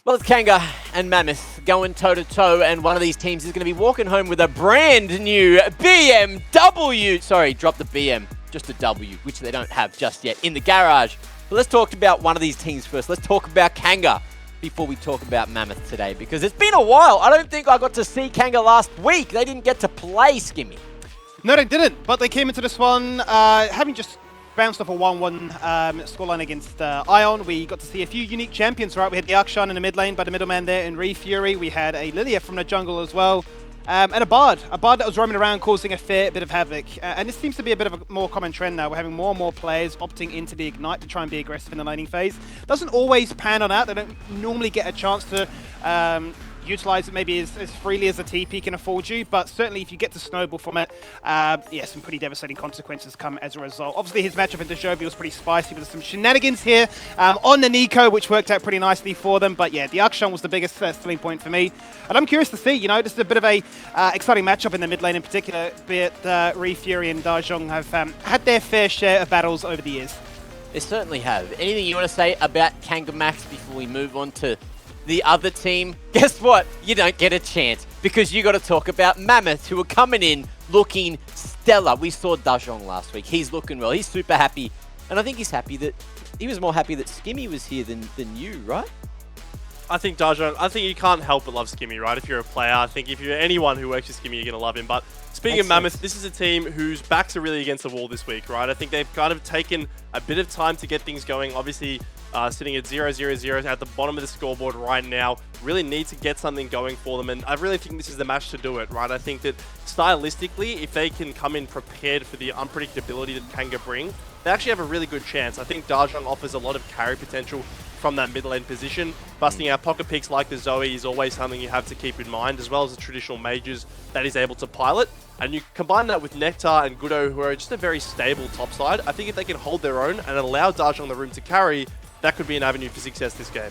Well, it's Kanga and Mammoth going toe-to-toe, and one of these teams is going to be walking home with a brand new BMW. Sorry, drop the BM, just a W, which they don't have just yet, in the garage. But let's talk about one of these teams first. Let's talk about Kanga before we talk about Mammoth today, because it's been a while. I don't think I got to see Kanga last week. They didn't get to play Skimmy. No, they didn't, but they came into this one having just bounced off a 1-1 scoreline against Ion. We got to see a few unique champions, right? We had the Akshan in the mid lane by the middleman there in Fury. We had a Lilia from the jungle as well. And a Bard that was roaming around causing a fair bit of havoc. And this seems to be a bit of a more common trend now. We're having more and more players opting into the Ignite to try and be aggressive in the laning phase. Doesn't always pan on out. They don't normally get a chance to utilize it maybe as freely as a TP can afford you, but certainly if you get to snowball from it, yeah, some pretty devastating consequences come as a result. Obviously his matchup in Dejovi was pretty spicy with some shenanigans here on the Nico, which worked out pretty nicely for them, but yeah, the Akshan was the biggest selling point for me. And I'm curious to see, you know, this is a bit of a exciting matchup in the mid lane in particular, be it Fury and Dajong have had their fair share of battles over the years. They certainly have. Anything you want to say about Kanga Max before we move on to the other team? Guess what? You don't get a chance, because you got to talk about Mammoth, who are coming in looking stellar. We saw Dajong last week. He's looking well. He's super happy. And I think he's happy that he was more happy that Skimmy was here than you, right? I think Dajong, I think you can't help but love Skimmy, right? If you're a player, I think if you're anyone who works with Skimmy, you're going to love him. But speaking of Mammoth, this is a team whose backs are really against the wall this week, right? I think they've kind of taken a bit of time to get things going. Obviously, sitting at 0-0-0 at the bottom of the scoreboard right now, really need to get something going for them, and I really think this is the match to do it, right? I think that stylistically, if they can come in prepared for the unpredictability that Kanga bring, they actually have a really good chance. I think Dajong offers a lot of carry potential from that mid lane position. Busting out pocket picks like the Zoe is always something you have to keep in mind, as well as the traditional mages that is able to pilot. And you combine that with Nectar and Gudo, who are just a very stable top side. I think if they can hold their own and allow Dajong the room to carry, that could be an avenue for success this game.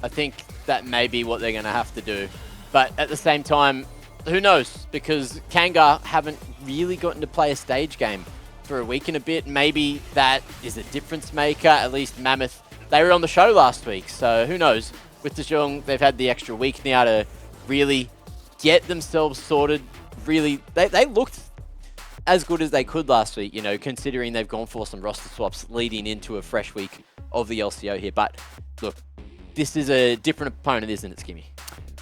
I think that may be what they're going to have to do. But at the same time, who knows? Because Kanga haven't really gotten to play a stage game for a week and a bit. Maybe that is a difference maker. At least Mammoth, they were on the show last week. So who knows? With Dajong, they've had the extra week now to really get themselves sorted. Really, they looked as good as they could last week, you know, considering they've gone for some roster swaps leading into a fresh week of the LCO here. But look, this is a different opponent, isn't it, Skimmy?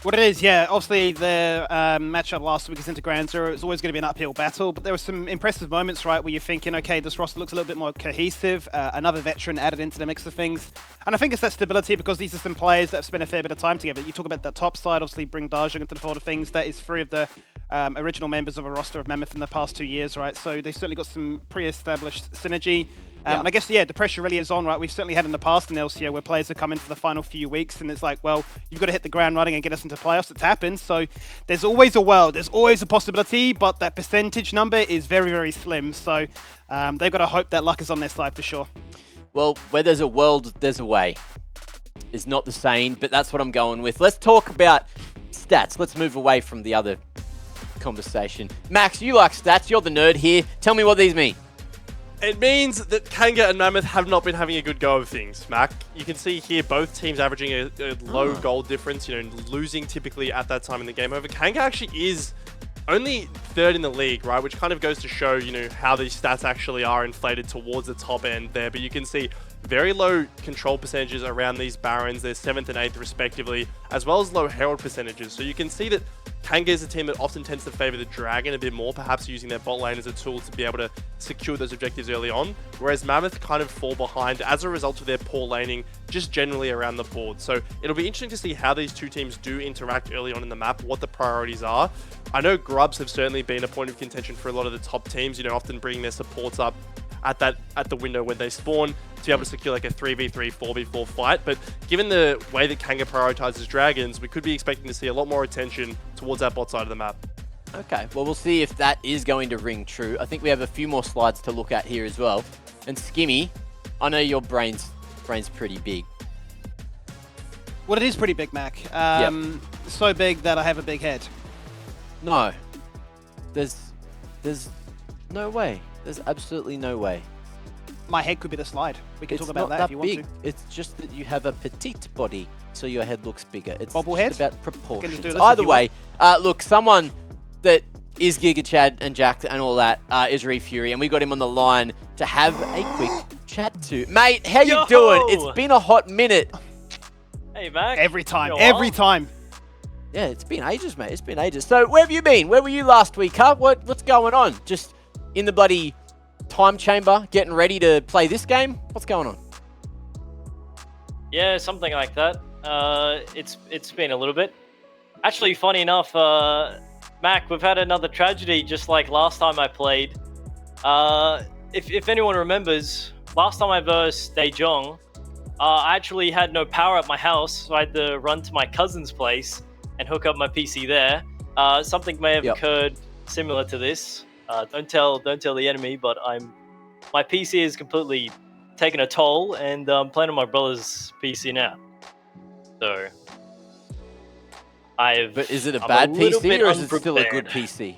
What it is, yeah. Obviously, the matchup last week is into Grand Zero. It's always going to be an uphill battle, but there were some impressive moments, right, where you're thinking, okay, this roster looks a little bit more cohesive. Another veteran added into the mix of things. And I think it's that stability, because these are some players that have spent a fair bit of time together. You talk about that top side, obviously bring Dajong into the fold of things. That is three of the original members of a roster of Mammoth in the past 2 years, right? So they've certainly got some pre-established synergy. And I guess, yeah, the pressure really is on, right? We've certainly had in the past in LCO where players have come in for the final few weeks and it's like, well, you've got to hit the ground running and get us into playoffs. It's happened. So there's always a world. There's always a possibility, but that percentage number is very, very slim. So they've got to hope that luck is on their side for sure. Well, where there's a world, there's a way. It's not the same, but that's what I'm going with. Let's talk about stats. Let's move away from the other conversation. Max, you like stats. You're the nerd here. Tell me what these mean. It means that Kanga and Mammoth have not been having a good go of things, Mac. You can see here both teams averaging a low goal difference, you know, losing typically at that time in the game. However, Kanga actually is only third in the league, right? Which kind of goes to show, you know, how these stats actually are inflated towards the top end there. But you can see very low control percentages around these Barons. They're 7th and 8th respectively, as well as low Herald percentages. So you can see that Kanga is a team that often tends to favor the Dragon a bit more, perhaps using their bot lane as a tool to be able to secure those objectives early on, whereas Mammoth kind of fall behind as a result of their poor laning just generally around the board. So it'll be interesting to see how these two teams do interact early on in the map, what the priorities are. I know Grubs have certainly been a point of contention for a lot of the top teams, you know, often bringing their supports up at the window when they spawn to be able to secure like a 3v3, 4v4 fight. But given the way that Kanga prioritizes dragons, we could be expecting to see a lot more attention towards that bot side of the map. Okay, well, we'll see if that is going to ring true. I think we have a few more slides to look at here as well. And Skimmy, I know your brain's pretty big. Well, it is pretty big, Mac. So big that I have a big head. No. There's no way. There's absolutely no way. my head could be the slide. We can It's talk about not that if you big. want to. It's just that you have a petite body, so your head looks bigger. It's Bobblehead? just about do proportions. this if Either you way, look, someone that is Giga Chad and Jack and all that is Fury, and we got him on the line to have a quick chat to. Mate, how you doing? It's been a hot minute. Hey, Mac. Every time, Been a while. every time. Yeah, it's been ages, mate. It's been ages. So where have you been? Where were you last week, huh? What's going on? Just in the bloody time chamber, getting ready to play this game? What's going on? Yeah, something like that. It's been a little bit. Actually, funny enough, Mac, we've had another tragedy just like last time I played. If anyone remembers, last time I versed Daejong, I actually had no power at my house, so I had to run to my cousin's place and hook up my PC there. Something may have occurred similar to this. Don't tell the enemy, but my PC is completely taken a toll, and I'm playing on my brother's PC now. So But is it a I'm bad little PC bit or is it still a good unprepared. PC?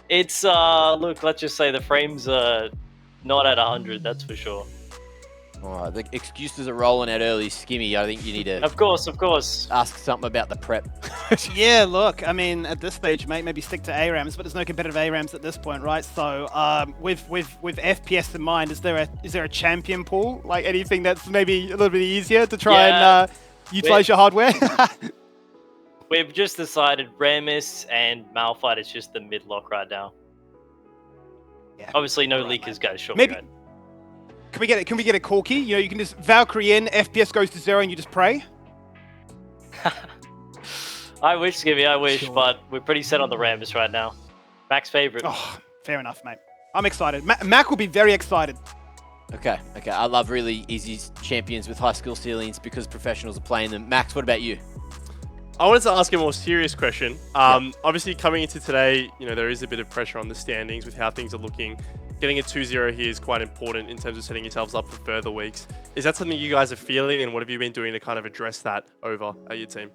It's look, let's just say the frames are not at 100, that's for sure. Alright, the excuses are rolling out early, Skimmy. I think you need to Of course. ask something about the prep. Yeah, look, I mean, at this stage, mate, maybe stick to ARAMs, but there's no competitive ARAMs at this point, right? So, with FPS in mind, is there a champion pool? Like anything that's maybe a little bit easier to try and utilize your hardware? We've just decided Ramus and Malphite is just the mid-lock right now. Yeah. Obviously, no Right, leakers go short. Maybe- Can we get a Corki? You know, you can just Valkyrie in, FPS goes to 0, and you just pray. I wish, Skibby, I wish, Sure. but we're pretty set on the Ramus right now. Mac's favorite. Oh, fair enough, mate. I'm excited. Mac will be very excited. Okay. I love really easy champions with high skill ceilings because professionals are playing them. Max, what about you? I wanted to ask a more serious question. Obviously, coming into today, you know, there is a bit of pressure on the standings with how things are looking. Getting a 2-0 here is quite important in terms of setting yourselves up for further weeks. Is that something you guys are feeling, and what have you been doing to kind of address that over at your team?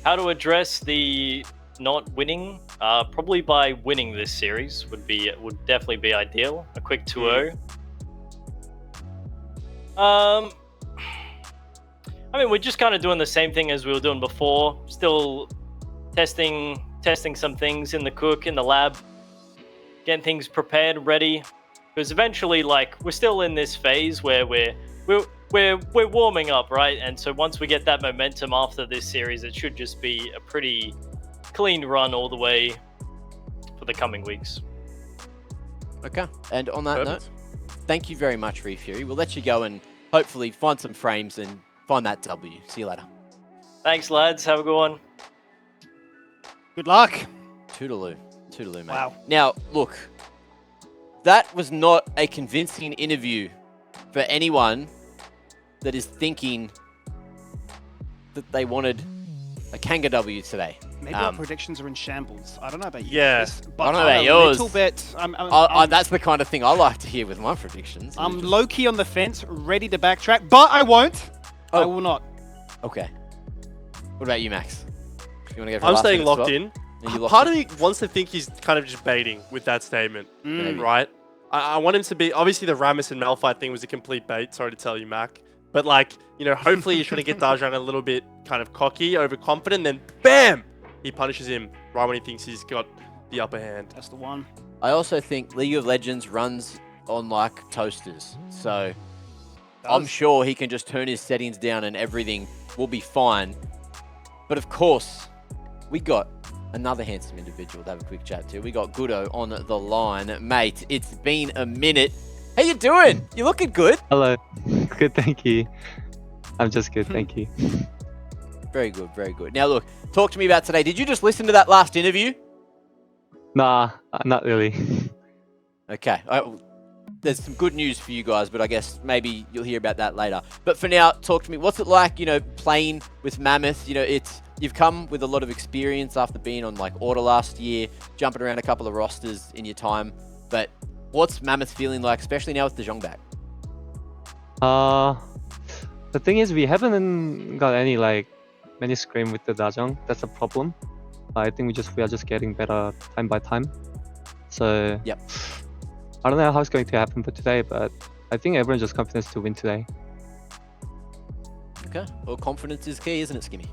How to address the not winning? Probably by winning this series would definitely be ideal. A quick 2-0. I mean, we're just kind of doing the same thing as we were doing before. Still testing some things in the cook, in the lab, getting things prepared, ready. Because eventually, like, we're still in this phase where we're warming up, right? And so once we get that momentum after this series, it should just be a pretty clean run all the way for the coming weeks. Okay. And on that Perfect. note, thank you very much, Fury. We'll let you go and hopefully find some frames and find that W. See you later. Thanks, lads. Have a good one. Good luck. Toodaloo, mate. Wow. Now, look, that was not a convincing interview for anyone that is thinking that they wanted a Kanga W today. Maybe our predictions are in shambles. I don't know about you. Yeah. Chris, but I don't know about I'm yours. A little bit. That's the kind of thing I like to hear with my predictions. I'm low-key on the fence, ready to backtrack, but I won't. I will not. Okay. What about you, Max? You want to go for I'm last staying minute locked swap? in. Are you locked Part in? of me wants to think he's kind of just baiting with that statement, Mm. right? I want him to be... Obviously, the Ramus and Malphite thing was a complete bait. Sorry to tell you, Mac. But, like, you know, hopefully he's trying to get Daejong a little bit kind of cocky, overconfident, then BAM! He punishes him right when he thinks he's got the upper hand. That's the one. I also think League of Legends runs on like toasters. So I'm sure he can just turn his settings down and everything will be fine. But of course, we got another handsome individual to have a quick chat to. We got Gudo on the line. Mate, it's been a minute. How you doing? You looking good? Hello. Good, thank you. I'm just good, thank you. Very good, very good. Now look, talk to me about today. Did you just listen to that last interview? Nah, not really. Okay. There's some good news for you guys, but I guess maybe you'll hear about that later. But for now, talk to me. What's it like, you know, playing with Mammoth? You know, you've come with a lot of experience after being on like Order last year, jumping around a couple of rosters in your time. But what's Mammoth feeling like, especially now with the Zhong back? The thing is, we haven't got any many scrim with the Daejong. That's a problem. I think we are just getting better time by time. So Yep. I don't know how it's going to happen for today, but I think everyone just confident to win today. Okay. Well, confidence is key, isn't it, Skimmy?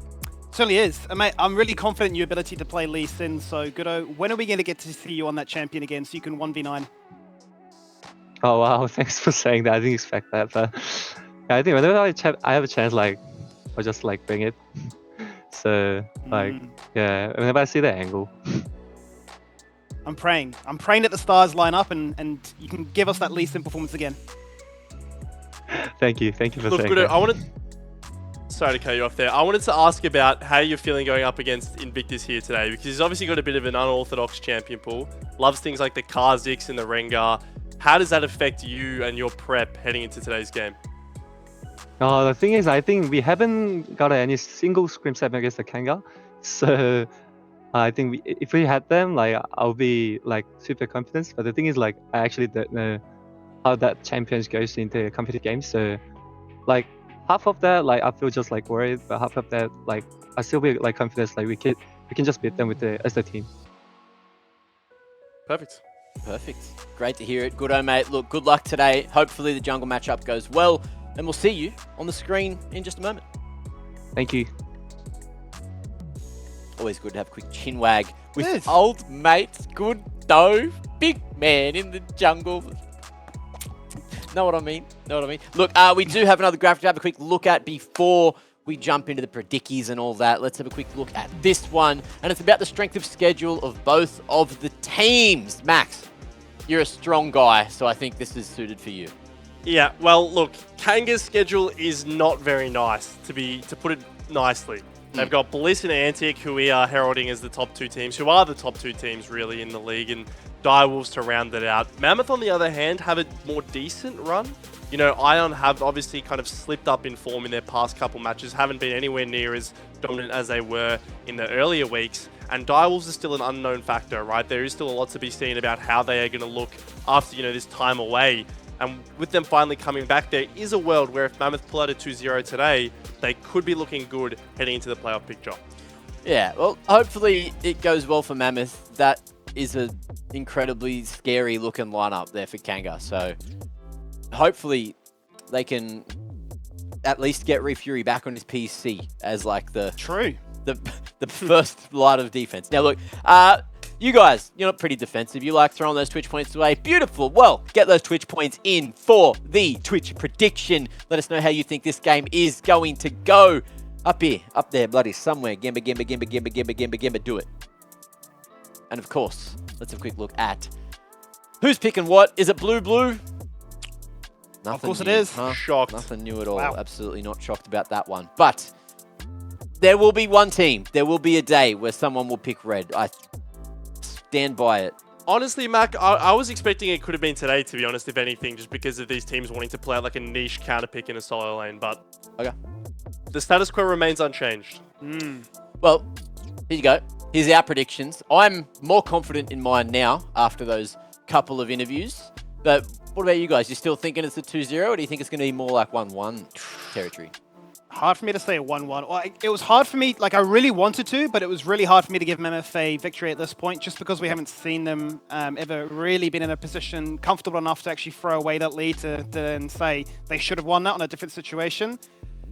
Certainly is. And mate, I'm really confident in your ability to play Lee Sin, so Goodo, when are we going to get to see you on that champion again so you can 1v9? Oh wow, thanks for saying that. I didn't expect that, but yeah, I think whenever I have a chance, like I'll just like bring it. So like yeah, whenever I see the angle. I'm praying. I'm praying that the stars line up and you can give us that Lee Sin performance again. Thank you for Look, saying Goodo, that. I wanted. Sorry to cut you off there. I wanted to ask about how you're feeling going up against Invictus here today, because he's obviously got a bit of an unorthodox champion pool. Loves things like the Kha'Zix and the Rengar. How does that affect you and your prep heading into today's game? The thing is, I think we haven't got any single scrim set against the Kanga, so I think if we had them, like I'll be like super confident. But the thing is, like I actually don't know how that champions goes into competitive games. So like half of that, like I feel just like worried, but half of that, like I still be like confident. Like we can just beat them with as the team. Perfect. Perfect. Great to hear it. Goodo, mate. Look, good luck today. Hopefully the jungle matchup goes well, and we'll see you on the screen in just a moment. Thank you. Always good to have a quick chin wag with Yes. old mates. Goodo, big man in the jungle. Know what I mean? Look, we do have another graphic to have a quick look at before we jump into the predickies and all that. Let's have a quick look at this one. And it's about the strength of schedule of both of the teams. Max, you're a strong guy, so I think this is suited for you. Yeah, well, look, Kanga's schedule is not very nice, to put it nicely. They've got Bliss and Antic, who we are heralding as the top two teams, who are the top two teams, really, in the league, and Direwolves to round it out. Mammoth, on the other hand, have a more decent run. You know, Ion have obviously kind of slipped up in form in their past couple matches, haven't been anywhere near as dominant as they were in the earlier weeks, and Direwolves is still an unknown factor, right? There is still a lot to be seen about how they are going to look after, you know, this time away. And with them finally coming back, there is a world where if Mammoth pull out a 2-0 today, they could be looking good heading into the playoff picture. Yeah, well, hopefully it goes well for Mammoth. That is an incredibly scary looking lineup there for Kanga. So hopefully they can at least get Fury back on his PC as like the first line of defense. Now look, you guys, you're not pretty defensive. You like throwing those Twitch points away. Beautiful. Well, get those Twitch points in for the Twitch prediction. Let us know how you think this game is going to go. Up here, up there, bloody somewhere. Gimba, do it. And of course, let's have a quick look at who's picking what. Is it blue? Nothing Of course new, it is. huh? Shocked. Nothing new at all. Wow. Absolutely not shocked about that one. But there will be one team. There will be a day where someone will pick red. I stand by it. Honestly, Mac, I was expecting it could have been today, to be honest, if anything, just because of these teams wanting to play out like a niche counter pick in a solo lane, but Okay. the status quo remains unchanged. Well, here you go. Here's our predictions. I'm more confident in mine now after those couple of interviews. But what about you guys? You still thinking it's a 2-0, or do you think it's going to be more like 1-1 territory? Hard for me to say a 1-1. Well, it was hard for me, like I really wanted to, but it was really hard for me to give Mammoth a victory at this point, just because we haven't seen them ever really been in a position comfortable enough to actually throw away that lead to then say they should have won that on a different situation.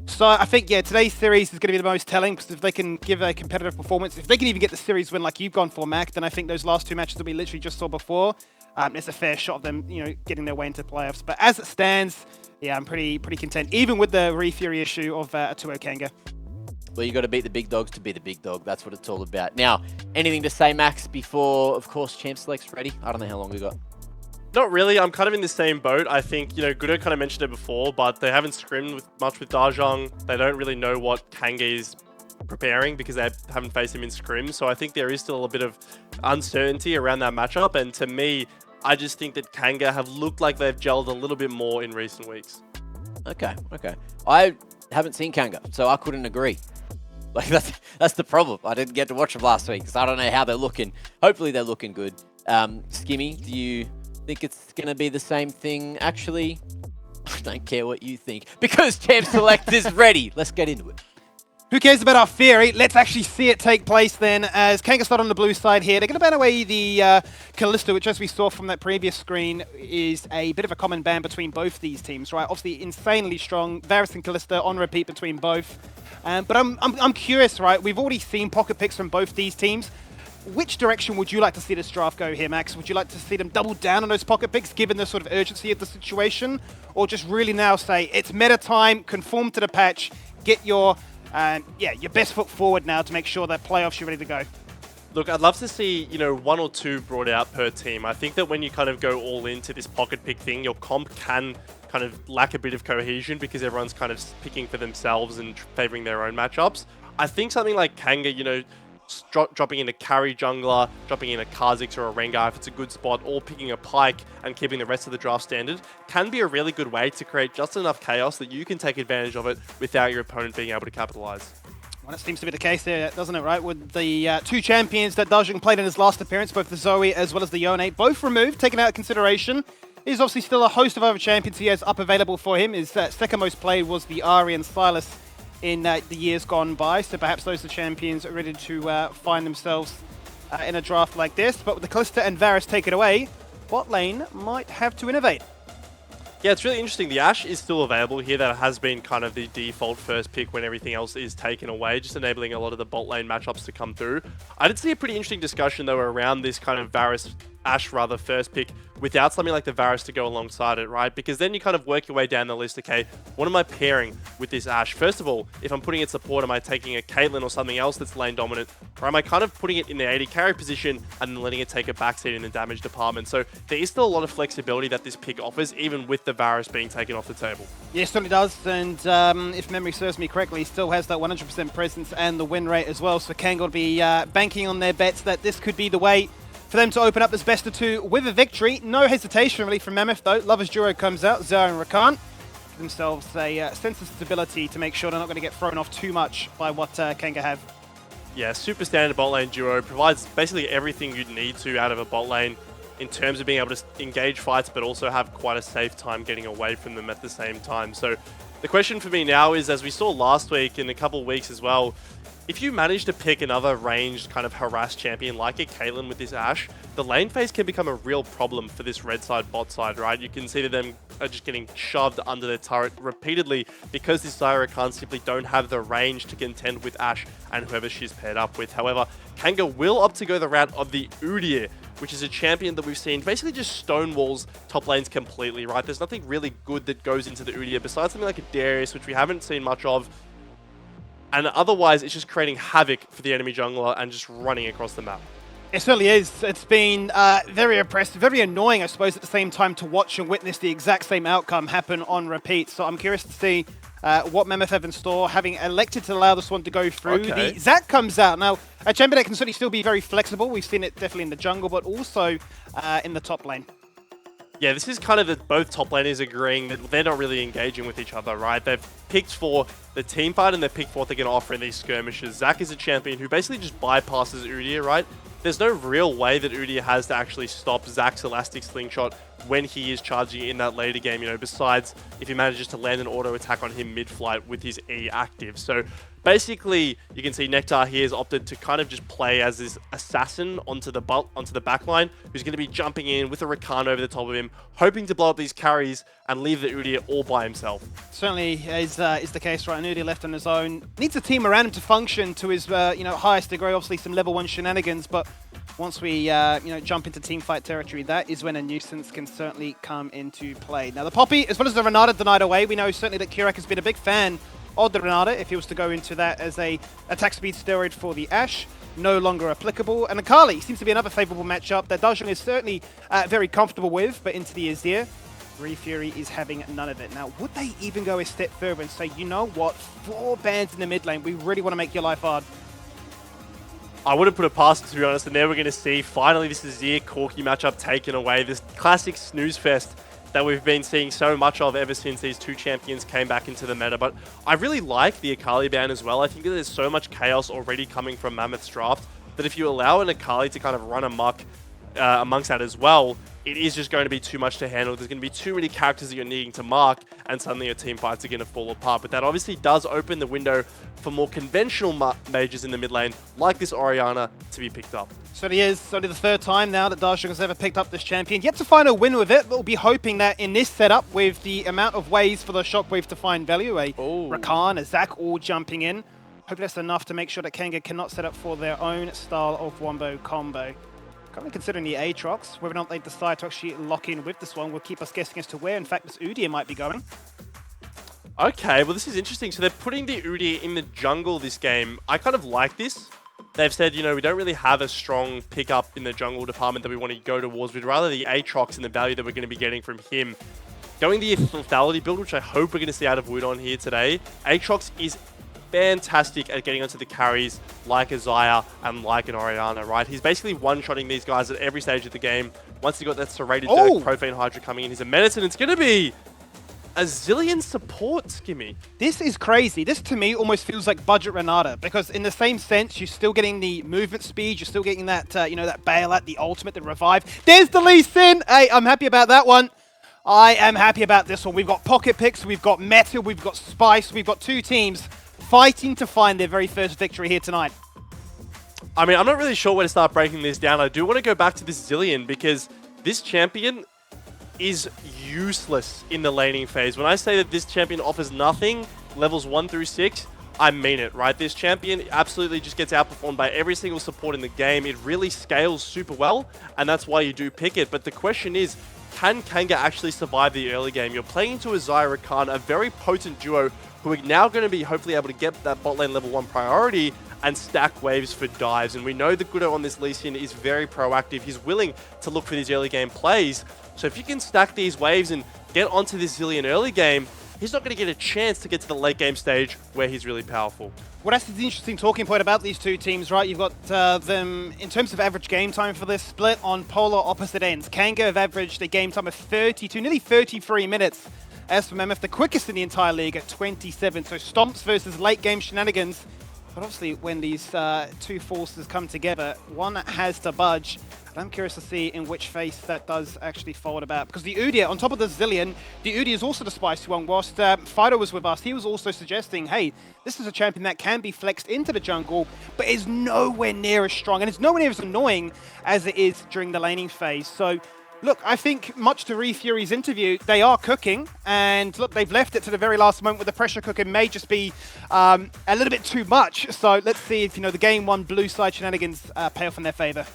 So I think, yeah, today's series is going to be the most telling, because if they can give a competitive performance, if they can even get the series win like you've gone for, Mac, then I think those last two matches that we literally just saw before, it's a fair shot of them, you know, getting their way into playoffs. But as it stands, yeah, I'm pretty content, even with the Fury issue of a 2-0 Kanga. Well, you got to beat the big dogs to be the big dog. That's what it's all about. Now, anything to say, Max, before, of course, Champ Select's ready? I don't know how long we got. Not really. I'm kind of in the same boat. I think, you know, Goodo kind of mentioned it before, but they haven't scrimmed much with Dajong. They don't really know what Kanga is preparing because they haven't faced him in scrim. So I think there is still a bit of uncertainty around that matchup. And to me, I just think that Kanga have looked like they've gelled a little bit more in recent weeks. Okay. I haven't seen Kanga, so I couldn't agree. Like that's the problem. I didn't get to watch them last week, so I don't know how they're looking. Hopefully they're looking good. Skimmy, do you think it's going to be the same thing? Actually, I don't care what you think, because Champ Select is ready. Let's get into it. Who cares about our theory? Let's actually see it take place then, as Kanga start on the blue side here. They're going to ban away the Kalista, which, as we saw from that previous screen, is a bit of a common ban between both these teams, right? Obviously, insanely strong. Varus and Kalista on repeat between both. But I'm curious, right? We've already seen pocket picks from both these teams. Which direction would you like to see this draft go here, Max? Would you like to see them double down on those pocket picks, given the sort of urgency of the situation? Or just really now say, it's meta time, conform to the patch, get your best foot forward now to make sure that playoffs you're ready to go? Look, I'd love to see, one or two brought out per team. I think that when you kind of go all into this pocket pick thing, your comp can kind of lack a bit of cohesion because everyone's kind of picking for themselves and favoring their own matchups. I think something like Kanga, dropping in a carry jungler, dropping in a Kha'Zix or a Rengar if it's a good spot, or picking a Pyke and keeping the rest of the draft standard, can be a really good way to create just enough chaos that you can take advantage of it without your opponent being able to capitalize. Well, that seems to be the case there, doesn't it, right? With the two champions that Dajong played in his last appearance, both the Zoe as well as the Yone, both removed, taken out of consideration. There's obviously still a host of other champions he has up available for him. His second most played was the Ahri and Sylas in the years gone by, so perhaps those are champions ready to find themselves in a draft like this. But with the Kalista and Varus take it away, bot lane might have to innovate. Yeah, it's really interesting. The Ashe is still available here. That has been kind of the default first pick when everything else is taken away, just enabling a lot of the bot lane matchups to come through. I did see a pretty interesting discussion, though, around this kind of Varus Ashe rather first pick without something like the Varus to go alongside it, right? Because then you kind of work your way down the list. Okay, what am I pairing with this Ashe? First of all, if I'm putting it support, am I taking a Caitlyn or something else that's lane dominant? Or am I kind of putting it in the AD carry position and then letting it take a backseat in the damage department? So there is still a lot of flexibility that this pick offers, even with the Varus being taken off the table. Yes, certainly does. And if memory serves me correctly, he still has that 100% presence and the win rate as well. So Kanga will be banking on their bets that this could be the way for them to open up this best of two with a victory. No hesitation really from Mammoth though. Lovers duo comes out, Zara and Rakan. Give themselves a sense of stability to make sure they're not going to get thrown off too much by what Kanga have. Yeah, super standard bot lane duo provides basically everything you'd need to out of a bot lane in terms of being able to engage fights, but also have quite a safe time getting away from them at the same time. So the question for me now is, as we saw last week and a couple of weeks as well, if you manage to pick another ranged kind of harassed champion like a Caitlyn with this Ashe, the lane phase can become a real problem for this red side bot side, right? You can see that them are just getting shoved under their turret repeatedly because this Zyra Khan simply don't have the range to contend with Ashe and whoever she's paired up with. However, Kanga will opt to go the route of the Udyr, which is a champion that we've seen basically just stonewalls top lanes completely, right? There's nothing really good that goes into the Udyr besides something like a Darius, which we haven't seen much of. And otherwise, it's just creating havoc for the enemy jungler and just running across the map. It certainly is. It's been very oppressive, very annoying, I suppose, at the same time to watch and witness the exact same outcome happen on repeat. So I'm curious to see what Mammoth have in store, having elected to allow this one to go through. Okay. The Zac comes out. Now, a champion that can certainly still be very flexible. We've seen it definitely in the jungle, but also in the top lane. Yeah, this is kind of that both top laners agreeing that they're not really engaging with each other, right? They've picked for the team fight and they've picked for what they're going to offer in these skirmishes. Zac is a champion who basically just bypasses Udyr, right? There's no real way that Udyr has to actually stop Zac's elastic slingshot when he is charging in that later game, besides if he manages to land an auto attack on him mid-flight with his E active. So basically, you can see Nectar here has opted to kind of just play as this assassin onto the backline, who's going to be jumping in with a Rakan over the top of him, hoping to blow up these carries and leave the Udyr all by himself. Certainly is the case, right? And Udyr left on his own. Needs a team around him to function to his highest degree. Obviously, some level 1 shenanigans, but once we jump into team fight territory, that is when a nuisance can certainly come into play. Now, the Poppy, as well as the Renata denied away, we know certainly that Kirak has been a big fan of the Renata if he was to go into that as a attack speed steroid for the Ashe. No longer applicable. And Akali seems to be another favourable matchup that Dajong is certainly very comfortable with, but into the Azir, Fury is having none of it. Now, would they even go a step further and say, you know what, 4 bans in the mid lane, we really want to make your life hard? I wouldn't put it past it, to be honest, and there we're going to see finally this Azir Corki matchup taken away. This classic snooze fest that we've been seeing so much of ever since these two champions came back into the meta. But I really like the Akali ban as well. I think that there's so much chaos already coming from Mammoth's draft that if you allow an Akali to kind of run amok amongst that as well, it is just going to be too much to handle. There's going to be too many characters that you're needing to mark, and suddenly your team fights are going to fall apart. But that obviously does open the window for more conventional mages in the mid lane, like this Orianna, to be picked up. So it is only the third time now that Darshung has ever picked up this champion. Yet to find a win with it, but we'll be hoping that in this setup, with the amount of ways for the Shockwave to find value, a Rakan, a Zac all jumping in, hope that's enough to make sure that Kanga cannot set up for their own style of wombo combo. Currently considering the Aatrox, whether or not they decide to actually lock in with this one will keep us guessing as to where, in fact, this Udyr might be going. Okay, well, this is interesting. So they're putting the Udyr in the jungle this game. I kind of like this. They've said, you know, we don't really have a strong pickup in the jungle department that we want to go towards. We'd rather the Aatrox and the value that we're going to be getting from him. Going the lethality build, which I hope we're going to see out of Wudon here today. Aatrox is fantastic at getting onto the carries like a Xayah and like an Orianna, right? He's basically one-shotting these guys at every stage of the game. Once you've got that serrated Dirk, Profane Hydra coming in, he's a menace, and it's going to be a zillion support, Skimmy. This is crazy. This, to me, almost feels like budget Renata, because in the same sense, you're still getting the movement speed, you're still getting that, you know, that bailout, the ultimate, the revive. There's the Lee Sin! Hey, I'm happy about that one. I am happy about this one. We've got Pocket Picks, we've got Meta, we've got Spice, we've got two teams fighting to find their very first victory here tonight. I mean, I'm not really sure where to start breaking this down. I do want to go back to this Zilean, because this champion is useless in the laning phase. When I say that this champion offers nothing, levels 1 through 6, I mean it, right? This champion absolutely just gets outperformed by every single support in the game. It really scales super well, and that's why you do pick it. But the question is, can Kanga actually survive the early game? You're playing into a Xayah Rakan, a very potent duo, who are now going to be hopefully able to get that bot lane level 1 priority and stack waves for dives. And we know the Gudo on this Lee Sin is very proactive. He's willing to look for these early game plays. So if you can stack these waves and get onto this Zilean early game, he's not going to get a chance to get to the late game stage where he's really powerful. Well, that's the interesting talking point about these two teams, right? You've got them, in terms of average game time for this, split on polar opposite ends. Kanga have averaged a game time of 32, nearly 33 minutes. As for Mammoth, the quickest in the entire league at 27. So stomps versus late game shenanigans. But obviously, when these two forces come together, one has to budge. And I'm curious to see in which face that does actually fold about. Because the Udyr, on top of the Zilean, the Udyr is also the spicy one. Whilst Fido was with us, he was also suggesting, hey, this is a champion that can be flexed into the jungle, but is nowhere near as strong. And it's nowhere near as annoying as it is during the laning phase. So, look, I think much to Fury's interview, they are cooking, and look, they've left it to the very last moment where the pressure cooking may just be a little bit too much. So let's see if, you know, the game one blue side shenanigans pay off in their favor.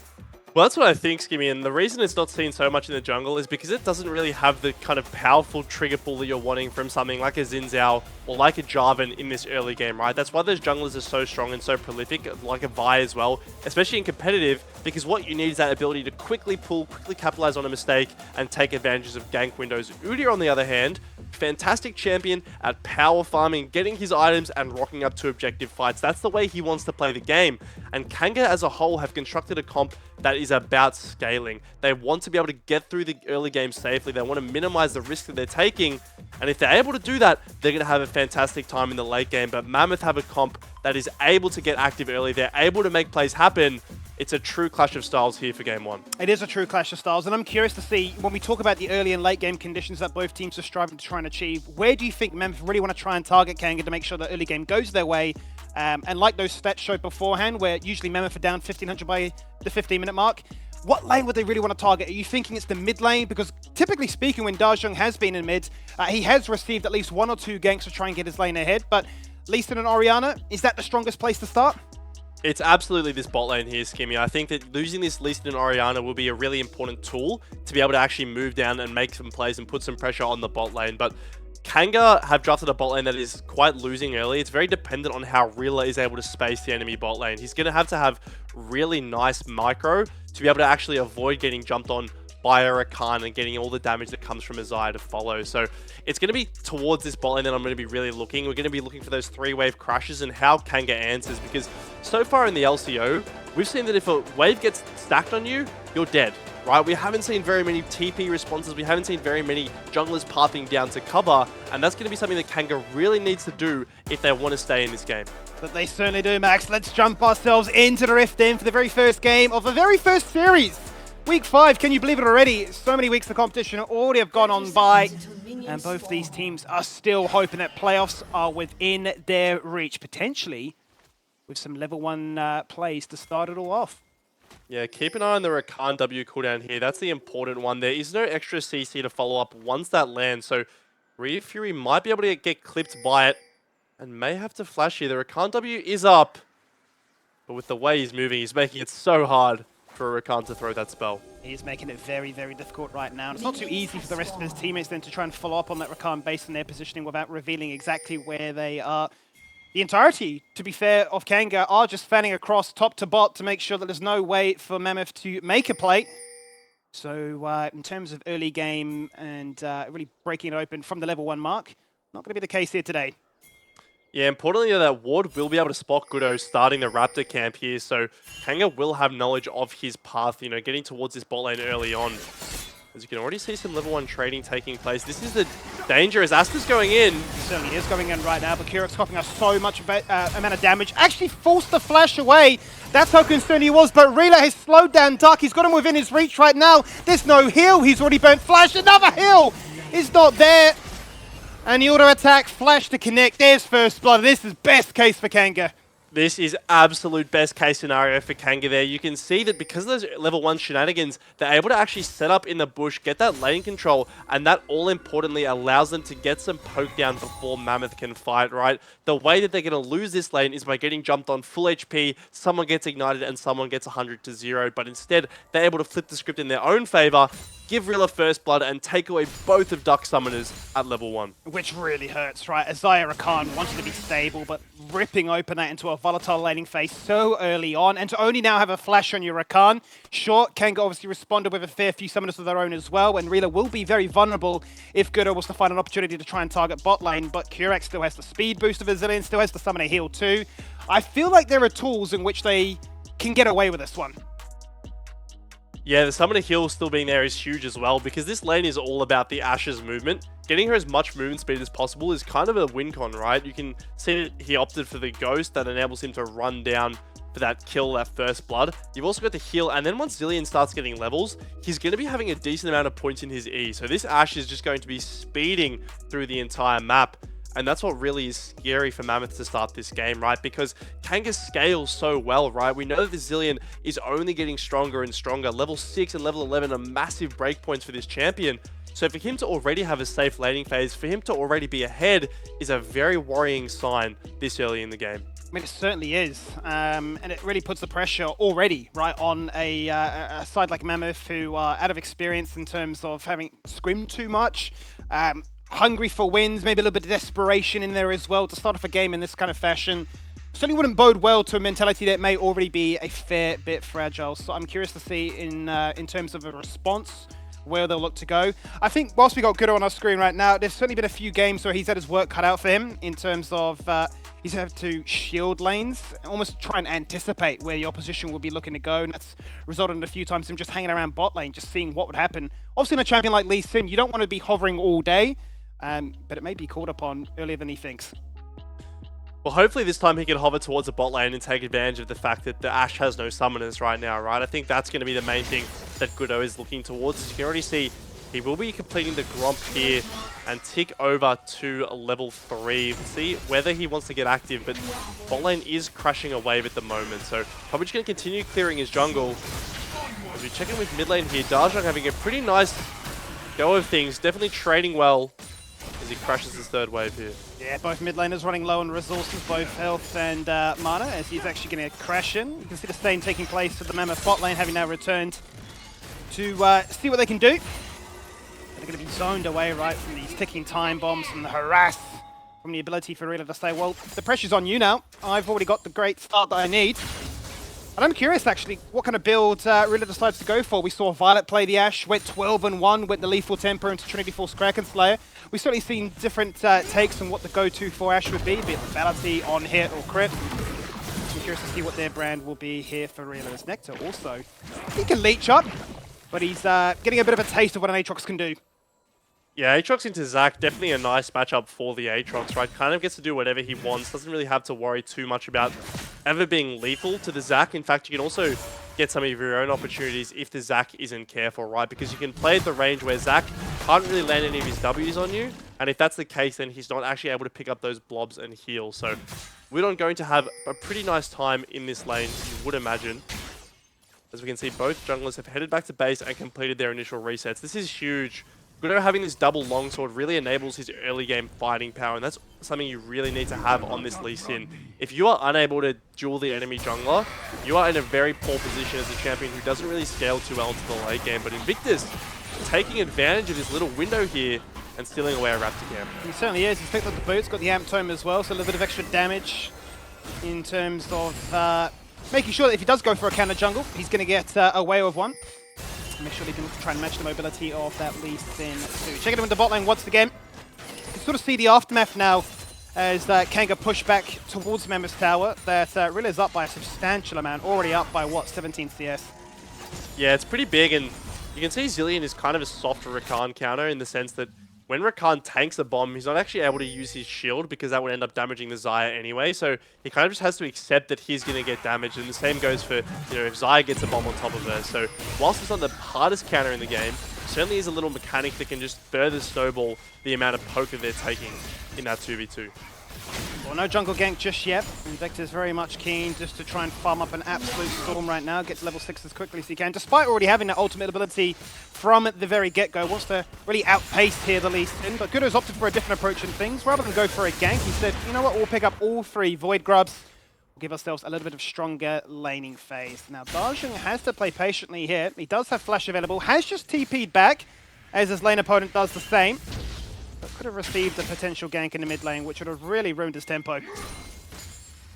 Well, that's what I think, Skimmy, and the reason it's not seen so much in the jungle is because it doesn't really have the kind of powerful trigger pull that you're wanting from something like a Xin Zhao or like a Jarvan in this early game, right? That's why those junglers are so strong and so prolific, like a Vi as well, especially in competitive, because what you need is that ability to quickly pull, quickly capitalize on a mistake, and take advantages of gank windows. Udyr, on the other hand, fantastic champion at power farming, getting his items and rocking up to objective fights. That's the way he wants to play the game. And Kanga as a whole have constructed a comp that is about scaling. They want to be able to get through the early game safely. They want to minimize the risk that they're taking. And if they're able to do that, they're going to have a fantastic time in the late game. But Mammoth have a comp that is able to get active early. They're able to make plays happen. It's a true clash of styles here for game one. It is a true clash of styles, and I'm curious to see, when we talk about the early and late game conditions that both teams are striving to try and achieve, where do you think Mammoth really want to try and target Kanga to make sure the early game goes their way? And like those stats showed beforehand, where usually Mammoth are down 1500 by the 15-minute mark, what lane would they really want to target? Are you thinking it's the mid lane? Because typically speaking, when Darshung has been in mid, he has received at least 1 or 2 ganks to try and get his lane ahead, but Lee Sin and Orianna, is that the strongest place to start? It's absolutely this bot lane here, Skimmy. I think that losing this Lee Sin and Orianna will be a really important tool to be able to actually move down and make some plays and put some pressure on the bot lane. But Kanga have drafted a bot lane that is quite losing early. It's very dependent on how Rilla is able to space the enemy bot lane. He's going to have really nice micro to be able to actually avoid getting jumped on by a Rakan and getting all the damage that comes from a Xayah to follow. So it's going to be towards this bot lane that I'm going to be really looking. We're going to be looking for those 3-wave crashes and how Kanga answers, because so far in the LCO, we've seen that if a wave gets stacked on you, you're dead, right? We haven't seen very many TP responses. We haven't seen very many junglers pathing down to cover, and that's going to be something that Kanga really needs to do if they want to stay in this game. But they certainly do, Max. Let's jump ourselves into the Rift Den for the very first game of the very first series Week 5, can you believe it already? So many weeks of competition already have gone on by, and both these teams are still hoping that playoffs are within their reach, potentially with some level 1 plays to start it all off. Yeah, keep an eye on the Rakan W cooldown here. That's the important one. There is no extra CC to follow up once that lands, so Rhea Fury might be able to get clipped by it and may have to flash here. The Rakan W is up, but with the way he's moving, he's making it so hard for Rakan to throw that spell. He's making it very, very difficult right now. It's not too easy for the rest of his teammates then to try and follow up on that Rakan based on their positioning without revealing exactly where they are. The entirety, to be fair, of Kanga are just fanning across top to bot to make sure that there's no way for Mammoth to make a play. So in terms of early game and really breaking it open from the level 1 mark, not going to be the case here today. Yeah, importantly, that Ward will be able to spot Goodo starting the Raptor camp here, so Kanga will have knowledge of his path, you know, getting towards this bot lane early on. As you can already see some level 1 trading taking place. This is the danger as Asta's going in. He certainly is going in right now, but Kurok's copying us so much amount of damage. Actually forced the flash away. That's how concerned he was, but Rila has slowed down Duck. He's got him within his reach right now. There's no heal. He's already burnt flash. Another heal is not there. And the auto attack, flash to connect. There's first blood. This is best case for Kanga. This is absolute best case scenario for Kanga there. You can see that because of those level 1 shenanigans, they're able to actually set up in the bush, get that lane control, and that all importantly allows them to get some poke down before Mammoth can fight, right? The way that they're going to lose this lane is by getting jumped on full HP, someone gets ignited, and someone gets 100 to 0. But instead, they're able to flip the script in their own favor, give Rilla first blood, and take away both of Duck Summoners at level 1. Which really hurts, right? Azaya Rakan wanted to be stable, but ripping open that into a volatile laning phase so early on, and to only now have a flash on your Rakan. Sure, Kanga obviously responded with a fair few summoners of their own as well, and Rila will be very vulnerable if Goodo was to find an opportunity to try and target bot lane, but Kurok still has the speed boost of a Zillion, still has the summoner heal too. I feel like there are tools in which they can get away with this one. Yeah, the summoner heal still being there is huge as well, because this lane is all about the Ashe's movement. Getting her as much movement speed as possible is kind of a win con, right? You can see that he opted for the ghost that enables him to run down for that kill, that first blood. You've also got the heal, and then once Zillion starts getting levels, he's going to be having a decent amount of points in his E. So this Ashe is just going to be speeding through the entire map. And that's what really is scary for Mammoth to start this game, right? Because Kanga scales so well, right? We know that the Zillion is only getting stronger and stronger. Level 6 and level 11 are massive breakpoints for this champion. So for him to already have a safe laning phase, for him to already be ahead, is a very worrying sign this early in the game. I mean, it certainly is, and it really puts the pressure already, right, on a side like Mammoth, who are out of experience in terms of having scrimmed too much. Hungry for wins, maybe a little bit of desperation in there as well to start off a game in this kind of fashion. Certainly wouldn't bode well to a mentality that may already be a fair bit fragile. So I'm curious to see in terms of a response where they'll look to go. I think whilst we got Goodo on our screen right now, there's certainly been a few games where he's had his work cut out for him in terms of he's had to shield lanes, almost try and anticipate where the opposition will be looking to go, and that's resulted in a few times him just hanging around bot lane, just seeing what would happen. Obviously in a champion like Lee Sin, you don't want to be hovering all day, but it may be called upon earlier than he thinks. Well, hopefully this time he can hover towards the bot lane and take advantage of the fact that the Ashe has no summoners right now, right? I think that's going to be the main thing that Goodo is looking towards. As you can already see, he will be completing the Gromp here and tick over to level 3. We'll see whether he wants to get active, but bot lane is crashing a wave at the moment, so probably just going to continue clearing his jungle. As we check in with mid lane here, Darjong having a pretty nice go of things, definitely trading well as he crashes his third wave here. Yeah, both mid laners running low on resources, both health and mana, as he's actually going to crash in. You can see the stain taking place for the Mammoth bot lane, having now returned to see what they can do. They're going to be zoned away, right, from these ticking time bombs, from the harass, from the ability for Rila to say, well, the pressure's on you now. I've already got the great start that I need. And I'm curious, actually, what kind of build Rila decides to go for. We saw Violet play the Ashe, went 12-1, went the Lethal Temper into Trinity Force Kraken Slayer. We've certainly seen different takes on what the go-to for Ashe would be it lethality, on hit, or crit. I'm curious to see what their brand will be here for Rila. As Nectar also, he can leech up, but he's getting a bit of a taste of what an Aatrox can do. Yeah, Aatrox into Zac, definitely a nice matchup for the Aatrox, right? Kind of gets to do whatever he wants, doesn't really have to worry too much about ever being lethal to the Zac. In fact, you can also get some of your own opportunities if the Zac isn't careful, right? Because you can play at the range where Zac can't really land any of his Ws on you, and if that's the case, then he's not actually able to pick up those blobs and heal. So Widon going to have a pretty nice time in this lane, you would imagine. As we can see, both junglers have headed back to base and completed their initial resets. This is huge. Gudo having this double longsword really enables his early game fighting power, and that's something you really need to have on this Lee Sin. If you are unable to duel the enemy jungler, you are in a very poor position as a champion who doesn't really scale too well into the late game. But Invictus taking advantage of this little window here and stealing away a Raptor camp. He certainly is. He's picked up the boots, got the Amp Tome as well, so a little bit of extra damage in terms of making sure that if he does go for a counter jungle, he's going to get away with one. Make sure he can try and match the mobility of that Lee Sin too. Checking him in the bot lane once again. You can sort of see the aftermath now as Kanga push back towards Mammoth Tower. That really is up by a substantial amount, already up by what, 17 CS? Yeah, it's pretty big, and you can see Zilean is kind of a softer Rakan counter in the sense that when Rakan tanks a bomb, he's not actually able to use his shield because that would end up damaging the Xayah anyway. So he kind of just has to accept that he's going to get damaged. And the same goes for, if Xayah gets a bomb on top of her. So whilst it's not the hardest counter in the game, certainly is a little mechanic that can just further snowball the amount of poke that they're taking in that 2v2. Well, no jungle gank just yet. Invictus very much keen just to try and farm up an absolute storm right now, get to level 6 as quickly as he can, despite already having that ultimate ability from the very get-go. Wants to really outpace here the Lee Sin, but Gudo's opted for a different approach in things. Rather than go for a gank, he said, you know what, we'll pick up all 3 Void Grubs. We'll give ourselves a little bit of stronger laning phase. Now, Dajong has to play patiently here. He does have Flash available, has just TP'd back, as his lane opponent does the same. But could have received a potential gank in the mid lane, which would have really ruined his tempo.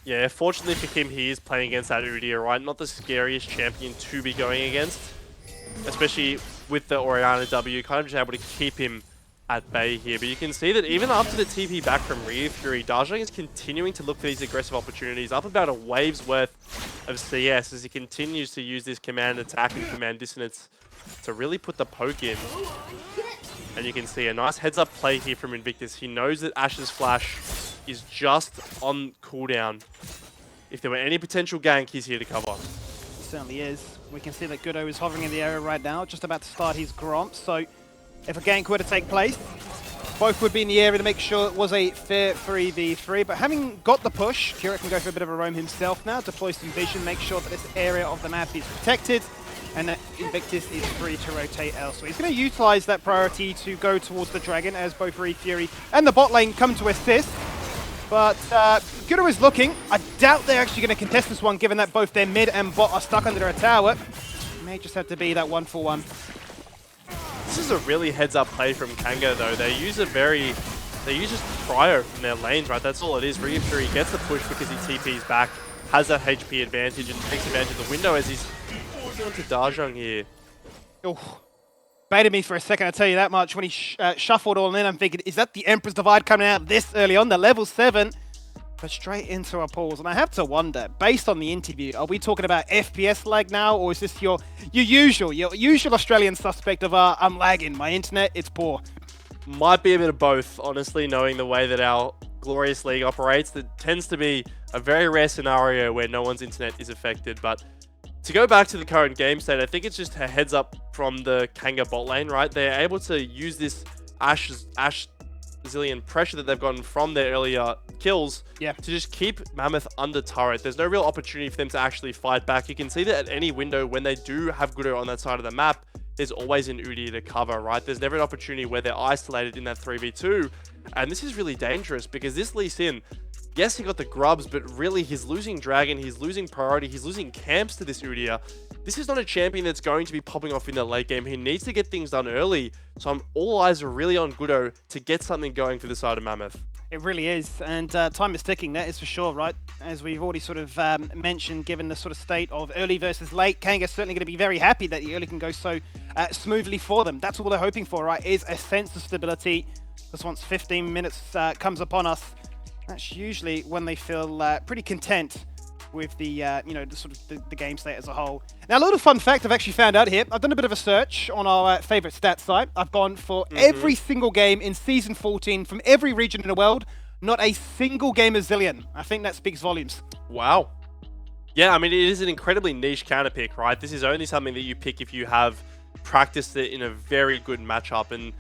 Yeah, fortunately for him, he is playing against that Udyr, right? Not the scariest champion to be going against. Especially with the Orianna W, kind of just able to keep him at bay here. But you can see that even after the TP back from Ryu Fury, Dajong is continuing to look for these aggressive opportunities, up about a wave's worth of CS as he continues to use this command attack and command dissonance to really put the poke in. And you can see a nice heads-up play here from Invictus. He knows that Ashe's flash is just on cooldown. If there were any potential gank, he's here to cover. He certainly is. We can see that Gudo is hovering in the area right now, just about to start his Gromp. So if a gank were to take place, both would be in the area to make sure it was a fair 3v3. But having got the push, Kira can go for a bit of a roam himself now, deploy some vision, make sure that this area of the map is protected, and that Invictus is free to rotate elsewhere. He's going to utilize that priority to go towards the Dragon as both Ryu Fury and the bot lane come to assist. But Gudo is looking. I doubt they're actually going to contest this one, given that both their mid and bot are stuck under a tower. May just have to be that 1-for-1. This is a really heads-up play from Kanga, though. They use just cryo from their lanes, right? That's all it is. Ryu Fury gets the push because he TP's back, has that HP advantage, and takes advantage of the window as he's looking onto Dajong here. Oh, baited me for a second, I'll tell you that much. When he shuffled all in, I'm thinking, is that the Emperor's Divide coming out this early on? The level 7, but straight into a pause. And I have to wonder, based on the interview, are we talking about FPS lag now, or is this your usual Australian suspect of I'm lagging, my internet, it's poor? Might be a bit of both, honestly, knowing the way that our glorious league operates. That tends to be a very rare scenario where no one's internet is affected, but to go back to the current game state, I think it's just a heads up from the Kanga bot lane, right? They're able to use this Ashe Zilean pressure that they've gotten from their earlier kills to just keep Mammoth under turret. There's no real opportunity for them to actually fight back. You can see that at any window when they do have Gudo on that side of the map, there's always an Udyr to cover, right? There's never an opportunity where they're isolated in that 3v2. And this is really dangerous because this Lee Sin, yes, he got the grubs, but really he's losing Dragon, he's losing priority, he's losing camps to this Udyr. This is not a champion that's going to be popping off in the late game. He needs to get things done early. So all eyes are really on Gudo to get something going for the side of Mammoth. It really is, and time is ticking, that is for sure, right? As we've already sort of mentioned, given the sort of state of early versus late, Kanga's certainly going to be very happy that the early can go so smoothly for them. That's all they're hoping for, right, is a sense of stability. Because once 15 minutes comes upon us, that's usually when they feel pretty content with the, the game state as a whole. Now, a little fun fact I've actually found out here. I've done a bit of a search on our favorite stats site. I've gone for every single game in Season 14 from every region in the world. Not a single game of Zilean. I think that speaks volumes. Wow. Yeah, I mean, it is an incredibly niche counter pick, right? This is only something that you pick if you have practiced it in a very good matchup. And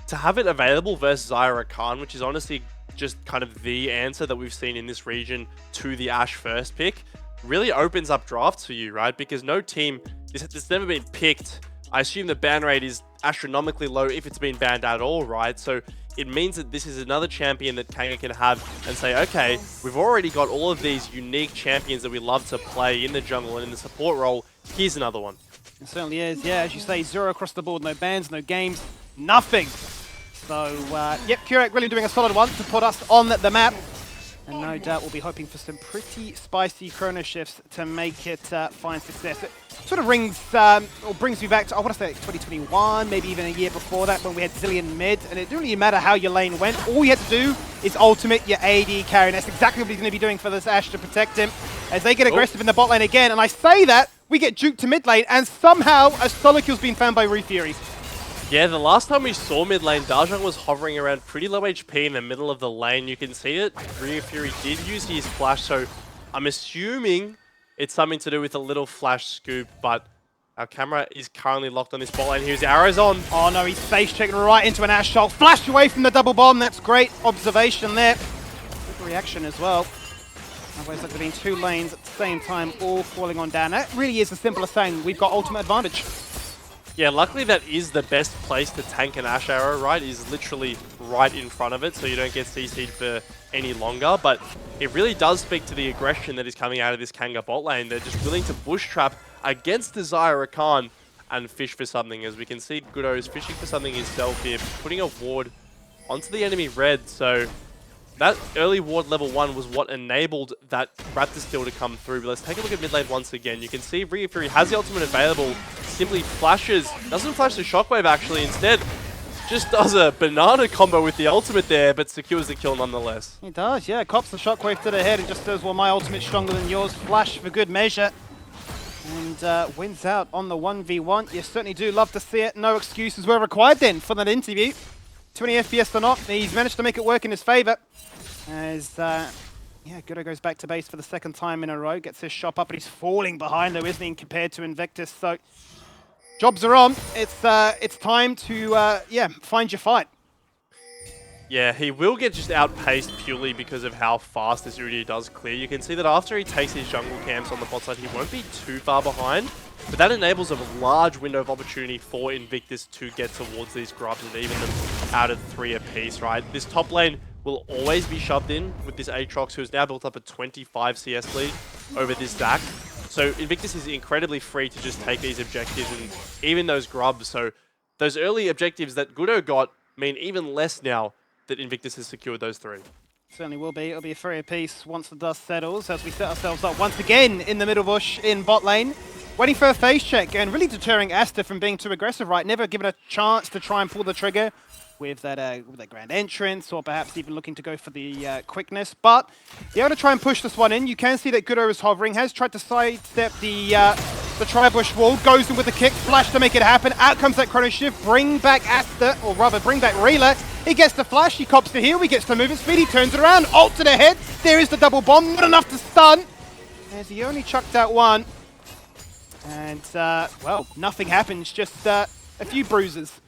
to have it available versus Zyra Khan, which is honestly just kind of the answer that we've seen in this region to the Ashe first pick, really opens up drafts for you, right? Because no team, it's never been picked. I assume the ban rate is astronomically low if it's been banned at all, right? So it means that this is another champion that Kanga can have and say, okay, we've already got all of these unique champions that we love to play in the jungle and in the support role. Here's another one. It certainly is, yeah, as you say, 0 across the board, no bans, no games, nothing. So, yep, Kurek really doing a solid one to put us on the map. And no doubt we'll be hoping for some pretty spicy chrono shifts to make it find success. It sort of brings me back to, I want to say 2021, maybe even a year before that when we had Zillion mid, and it didn't really matter how your lane went. All you had to do is ultimate your AD carry, and that's exactly what he's going to be doing for this Ashe to protect him as they get aggressive in the bot lane again. And I say that, we get juked to mid lane, and somehow a solo kill's been found by Fury. Yeah, the last time we saw mid lane, Dajang was hovering around pretty low HP in the middle of the lane. You can see it. Fury did use his flash, so I'm assuming it's something to do with a little flash scoop, but our camera is currently locked on this bot lane. Here's arrows on. Oh no, he's face checking right into an Ashe shot. Flashed away from the double bomb. That's great observation there. Good reaction as well. Otherwise, like there being two lanes at the same time, all falling on down. That really is the simplest thing. We've got ultimate advantage. Yeah, luckily that is the best place to tank an Ashe arrow, right? Is literally right in front of it, so you don't get CC'd for any longer. But it really does speak to the aggression that is coming out of this Kanga bot lane. They're just willing to bush trap against the Zyra Khan and fish for something. As we can see, Gudo is fishing for something himself here, putting a ward onto the enemy red. So that early ward level 1 was what enabled that Raptor steal to come through. But let's take a look at mid lane once again. You can see Fury has the ultimate available, simply flashes, doesn't flash the shockwave actually, instead just does a banana combo with the ultimate there, but secures the kill nonetheless. He does, yeah, cops the shockwave to the head and just says, well, my ultimate's stronger than yours, flash for good measure. And wins out on the 1v1. You certainly do love to see it. No excuses were required then for that interview. 20 FPS or not, he's managed to make it work in his favor. As, yeah, Gudo goes back to base for the second time in a row, gets his shop up, but he's falling behind though, isn't he, compared to Invictus. So, jobs are on. It's time to, yeah, find your fight. Yeah, he will get just outpaced purely because of how fast this Udyr does clear. You can see that after he takes his jungle camps on the bot side, he won't be too far behind. But that enables a large window of opportunity for Invictus to get towards these grubs and even them out of 3 apiece, right? This top lane will always be shoved in with this Aatrox, who has now built up a 25 CS lead over this Zac. So Invictus is incredibly free to just take these objectives and even those grubs. So those early objectives that Gudo got mean even less now that Invictus has secured those 3. Certainly will be. It'll be a 3 apiece once the dust settles as we set ourselves up once again in the middle bush in bot lane. Waiting for a face check and really deterring Asta from being too aggressive, right? Never given a chance to try and pull the trigger with that grand entrance, or perhaps even looking to go for the quickness. But they're able to try and push this one in. You can see that Gudo is hovering, has tried to sidestep the tri-bush wall, goes in with a kick, flash to make it happen. Out comes that chrono shift, bring back Asta, or rather bring back Reela. He gets the flash, he cops the heal, he gets the movement speed, he turns it around, ult to the head. There is the double bomb, not enough to stun. As he only chucked out one. And, well, nothing happens, just a few bruises.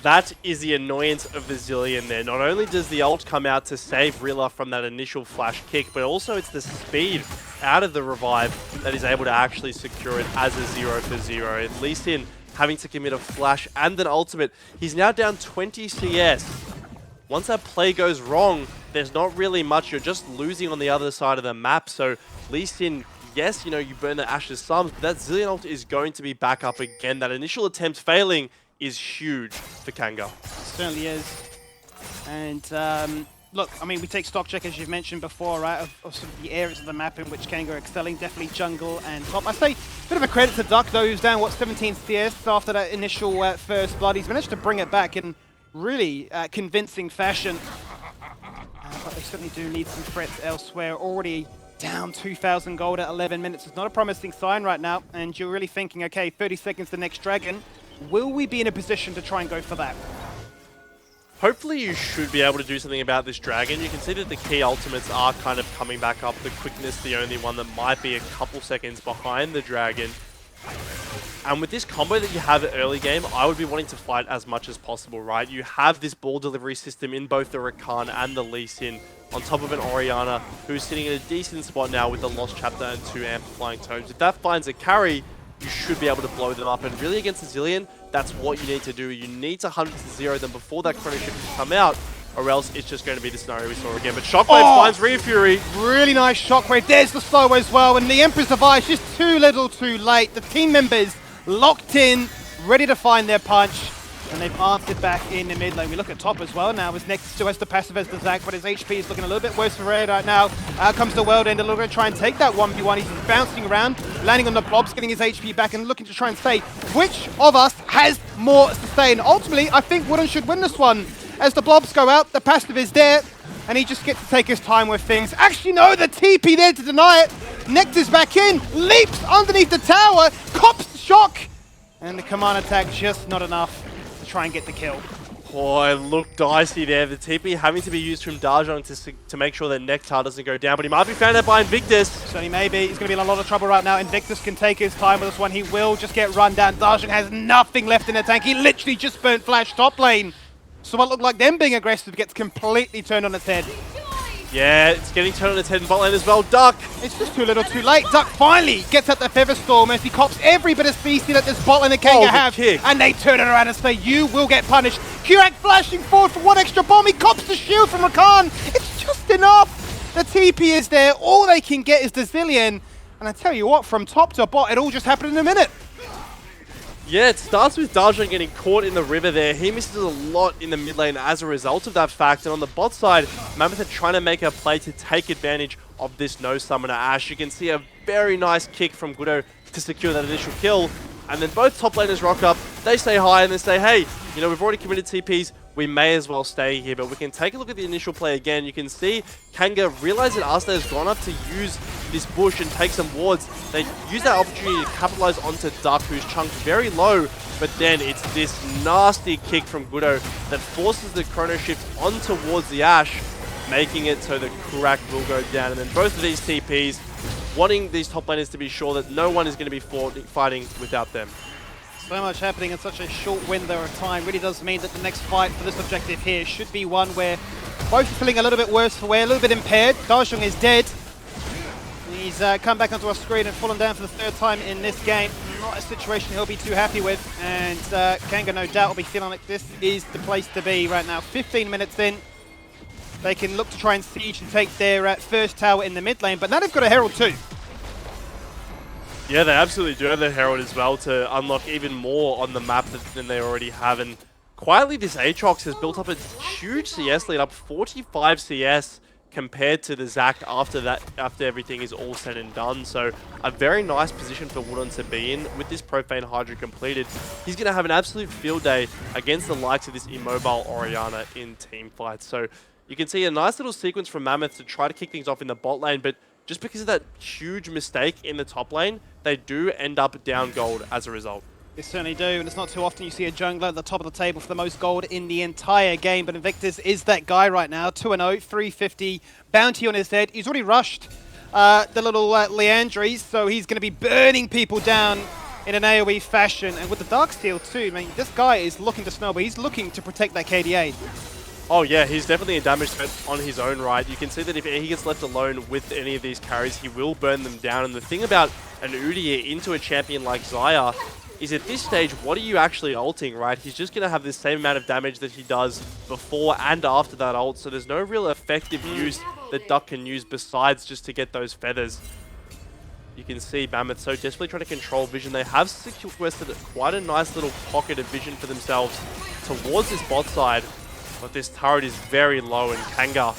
That is the annoyance of the Zillion there. Not only does the ult come out to save Reela from that initial flash kick, but also it's the speed out of the revive that is able to actually secure it as a 0-for-0. At least in having to commit a flash and an ultimate, he's now down 20 CS. Once that play goes wrong, there's not really much. You're just losing on the other side of the map. So at least in, yes, you know, you burn the Ashe's Psalms, but that Zillion ult is going to be back up again. That initial attempt failing is huge for Kanga. Certainly is. And look, I mean, we take stock check, as you've mentioned before, right, of sort of the areas of the map in which Kanga are excelling. Definitely jungle and top. I say a bit of a credit to Duck, though, who's down, what, 17 CS after that initial first blood. He's managed to bring it back in really convincing fashion. But they certainly do need some threats elsewhere. Already down 2,000 gold at 11 minutes. It's not a promising sign right now. And you're really thinking, okay, 30 seconds the next dragon. Will we be in a position to try and go for that? hopefully you should be able to do something about this dragon. You can see that the key ultimates are kind of coming back up. The quickness, the only one that might be a couple seconds behind the dragon. And with this combo that you have at early game, I would be wanting to fight as much as possible, right? You have this ball delivery system in both the Rakan and the Lee Sin, on top of an Orianna, who's sitting in a decent spot now with the Lost Chapter and 2 Amplifying Tomes. If that finds a carry, you should be able to blow them up. And really against the Zilean, that's what you need to do. You need to 100-0 them before that Chrono Shift can come out, or else it's just going to be the scenario we saw again. But Shockwave finds Rhea Fury. Really nice Shockwave. There's the slow as well. And the Emperor's Device just too little too late. The team members locked in, ready to find their punch. And they've answered back in the mid lane. We look at top as well now, as Nexus still has the passive as the Zac, but his HP is looking a little bit worse for Red right now. Out comes the World Ender, looking to try and take that 1v1. He's bouncing around, landing on the blobs, getting his HP back, and looking to try and say which of us has more sustain. Ultimately, I think Wooden should win this one. As the blobs go out, the passive is there, and he just gets to take his time with things. Actually, no, the TP there to deny it. Nectar's back in, leaps underneath the tower, cops the shock, and the command attack just not enough to try and get the kill. Oh, it looked dicey there. The TP having to be used from Dajong to make sure that Nectar doesn't go down, but he might be found out by Invictus. So he may be. He's going to be in a lot of trouble right now. Invictus can take his time with this one. He will just get run down. Dajong has nothing left in the tank. He literally just burnt Flash top lane. So what looked like them being aggressive gets completely turned on its head. Yeah, it's getting turned on its head in bot lane as well. Duck! It's just too little too late. Duck finally gets at the Feather Storm as he cops every bit of CC that this bot lane and Kanga have. Kick. And they turn it around and say, you will get punished. Kurak flashing forward for one extra bomb. He cops the shield from Rakan. It's just enough. The TP is there. All they can get is the Zilean. And I tell you what, from top to bot, it all just happened in a minute. Yeah, it starts with Dajong getting caught in the river there. He misses a lot in the mid lane as a result of that fact. And on the bot side, Mammoth are trying to make a play to take advantage of this no summoner Ashe. You can see a very nice kick from Gudo to secure that initial kill. And then both top laners rock up, they say hi and they say, hey, you know, we've already committed TPs, we may as well stay here. But we can take a look at the initial play again. You can see Kanga realize that Arsenal has gone up to use this bush and take some wards. They use that opportunity to capitalize onto Duck, who's chunked very low, but then it's this nasty kick from Gudo that forces the Chrono Shift on towards the Ashe, making it so the Kurak will go down. And then both of these TPs wanting these top laners to be sure that no one is going to be fighting without them. So much happening in such a short window of time really does mean that the next fight for this objective here should be one where both are feeling a little bit worse for wear, a little bit impaired. Dajong is dead. He's come back onto our screen and fallen down for the third time in this game. Not a situation he'll be too happy with, and Kanga no doubt will be feeling like this is the place to be right now. 15 minutes in, they can look to try and siege and take their first tower in the mid lane, but now they've got a Herald too. Yeah, they absolutely do have the Herald as well to unlock even more on the map than they already have. And quietly, this Aatrox has built up a huge CS lead, up 45 CS compared to the Zac after everything is all said and done. So a very nice position for Woodon to be in. With this Profane Hydra completed, he's going to have an absolute field day against the likes of this immobile Orianna in team fights. So you can see a nice little sequence from Mammoth to try to kick things off in the bot lane, but just because of that huge mistake in the top lane, they do end up down gold as a result. They certainly do, and it's not too often you see a jungler at the top of the table for the most gold in the entire game, but Invictus is that guy right now. 2-0, 350, bounty on his head. He's already rushed the little Leandries, so he's going to be burning people down in an AoE fashion. And with the Darksteel too, I mean, this guy is looking to snowball. He's looking to protect that KDA. Oh yeah, he's definitely a damage threat on his own right. You can see that if he gets left alone with any of these carries, he will burn them down. And the thing about an Udyr into a champion like Xayah is at this stage, what are you actually ulting, right? He's just going to have the same amount of damage that he does before and after that ult, so there's no real effective use that Duck can use besides just to get those feathers. You can see Mammoth so desperately trying to control vision. They have sequestered quite a nice little pocket of vision for themselves towards this bot side, but this turret is very low, and Kanga,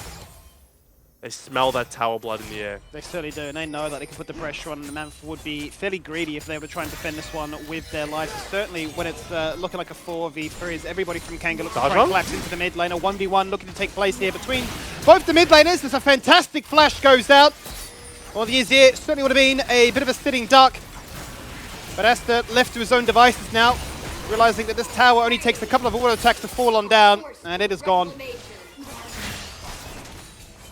they smell that tower blood in the air. They certainly do, and they know that they can put the pressure on, and the Mammoth would be fairly greedy if they were trying to defend this one with their lives. Certainly when it's looking like a 4v3, as everybody from Kanga looks to try and collapse into the mid lane. A 1v1 looking to take place here between both the mid laners. There's a fantastic flash goes out. Well, the Azir certainly would have been a bit of a sitting duck, but Asta left to his own devices now. realizing that this tower only takes a couple of auto attacks to fall on down, and it is gone.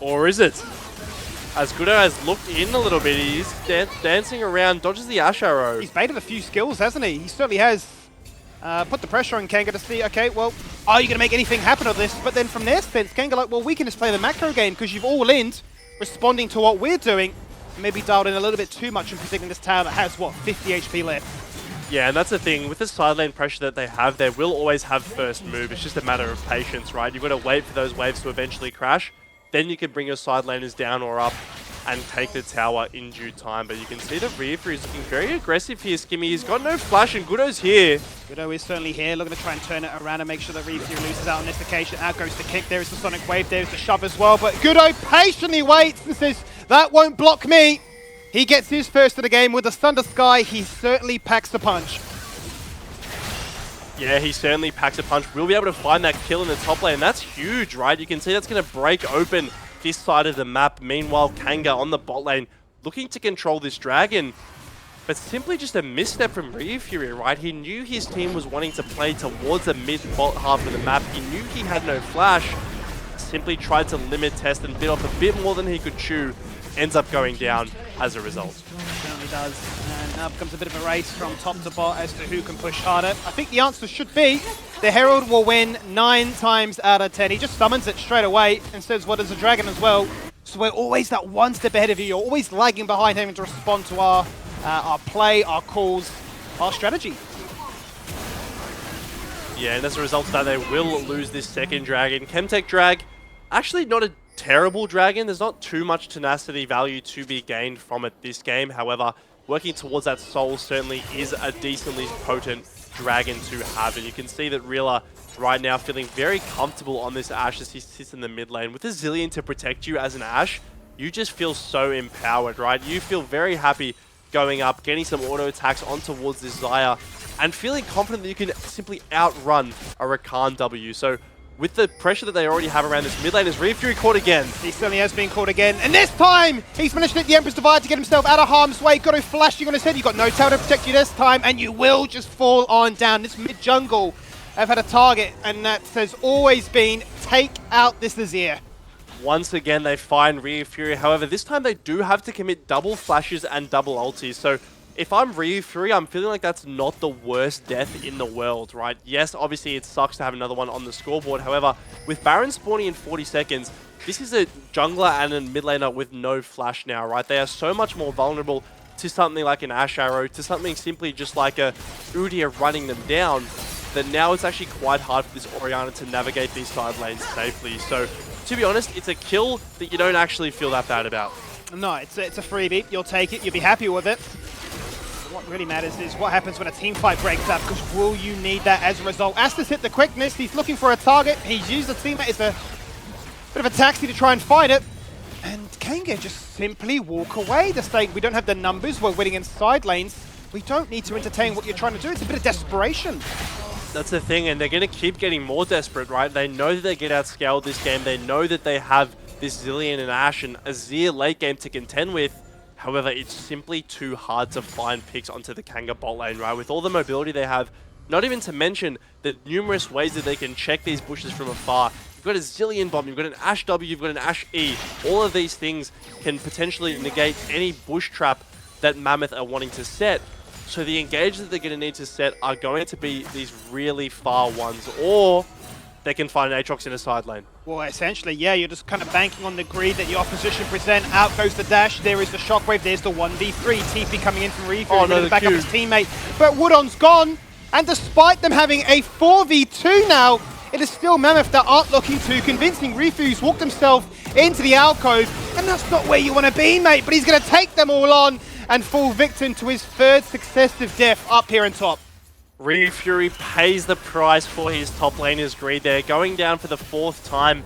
Or is it? As Gudo has looked in a little bit, he's dancing around, dodges the Ash Arrow. He's baited a few skills, hasn't he? He certainly has put the pressure on Kanga to see, okay, well, are you going to make anything happen of this? But then from their sense, Kanga like, well, we can just play the macro game because you've all in, responding to what we're doing. Maybe dialed in a little bit too much in protecting this tower that has, what, 50 HP left. Yeah, and that's the thing. With the side lane pressure that they have, they will always have first move. It's just a matter of patience, right? You've got to wait for those waves to eventually crash. Then you can bring your side laners down or up and take the tower in due time. But you can see the Reaper is looking very aggressive here, Skimmy. He's got no flash, and Gudo's here. Gudo is certainly here, looking to try and turn it around and make sure that Reaper loses out on this occasion. Out goes the kick, there is the Sonic Wave, there is the shove as well. But Gudo patiently waits and says, that won't block me. He gets his first of the game with the Thunder Sky. He certainly packs a punch. Yeah, he certainly packs a punch. We'll be able to find that kill in the top lane. That's huge, right? You can see that's going to break open this side of the map. Meanwhile, Kanga on the bot lane looking to control this dragon. But simply just a misstep from Fury, right? He knew his team was wanting to play towards the mid-bot half of the map. He knew he had no flash. Simply tried to limit test and bit off a bit more than he could chew. Ends up going down as a result. Certainly does. And now becomes a bit of a race from top to bot as to who can push harder. I think the answer should be the Herald will win 9 times out of 10. He just summons it straight away and says, what is a dragon as well? So we're always that one step ahead of you. You're always lagging behind having to respond to our play, our calls, our strategy. Yeah, and as a result of that, they will lose this second dragon. Chemtech Drag, actually not a terrible dragon. There's not too much tenacity value to be gained from it this game. However, working towards that soul certainly is a decently potent dragon to have. And you can see that Reela right now feeling very comfortable on this Ashe as he sits in the mid lane. With a Zillion to protect you as an Ashe, you just feel so empowered, right? You feel very happy going up, getting some auto attacks on towards this Xayah, and feeling confident that you can simply outrun a Rakan W. So with the pressure that they already have around this mid lane, is Fury caught again. He certainly has been caught again. And this time, he's managed to hit the Emperor's Divide to get himself out of harm's way. Got to flash you on his head. You've got no tower to protect you this time, and you will just fall on down. This mid-jungle have had a target, and that has always been take out this Azir. Once again, they find Fury. However, this time they do have to commit double flashes and double ultis. So if I'm Fury, I'm feeling like that's not the worst death in the world, right? Yes, obviously it sucks to have another one on the scoreboard. However, with Baron spawning in 40 seconds, this is a jungler and a mid laner with no flash now, right? They are so much more vulnerable to something like an Ash Arrow, to something simply just like a Udyr running them down, that now it's actually quite hard for this Orianna to navigate these side lanes safely. So, to be honest, it's a kill that you don't actually feel that bad about. No, it's a freebie. You'll take it. You'll be happy with it. What really matters is what happens when a team fight breaks up, because will you need that as a result? Astus hit the quickness. He's looking for a target. He's used the teammate as a bit of a taxi to try and find it. And Kanga just simply walk away. They're saying, we don't have the numbers. We're winning in side lanes. We don't need to entertain what you're trying to do. It's a bit of desperation. That's the thing, and they're going to keep getting more desperate, right? They know that they get outscaled this game. They know that they have this Zillion and Ashe and Azir late game to contend with. However, it's simply too hard to find picks onto the Kanga bot lane, right? With all the mobility they have, not even to mention the numerous ways that they can check these bushes from afar. You've got a Zillion bomb, you've got an Ashe W, you've got an Ashe E. All of these things can potentially negate any bush trap that Mammoth are wanting to set. So the engages that they're going to need to set are going to be these really far ones, or they can find an Aatrox in a side lane. Well, essentially, yeah, you're just kind of banking on the greed that the opposition present. Out goes the dash, there is the shockwave, there's the 1v3. TP coming in from Reef, oh, no, to back up his teammate. But Woodon's gone, and despite them having a 4v2 now, it is still Mammoth that aren't looking too convincing. Rifu's walked himself into the alcove, and that's not where you want to be, mate, but he's going to take them all on and fall victim to his third successive death up here on top. Fury pays the price for his top laner's greed there, going down for the 4th time.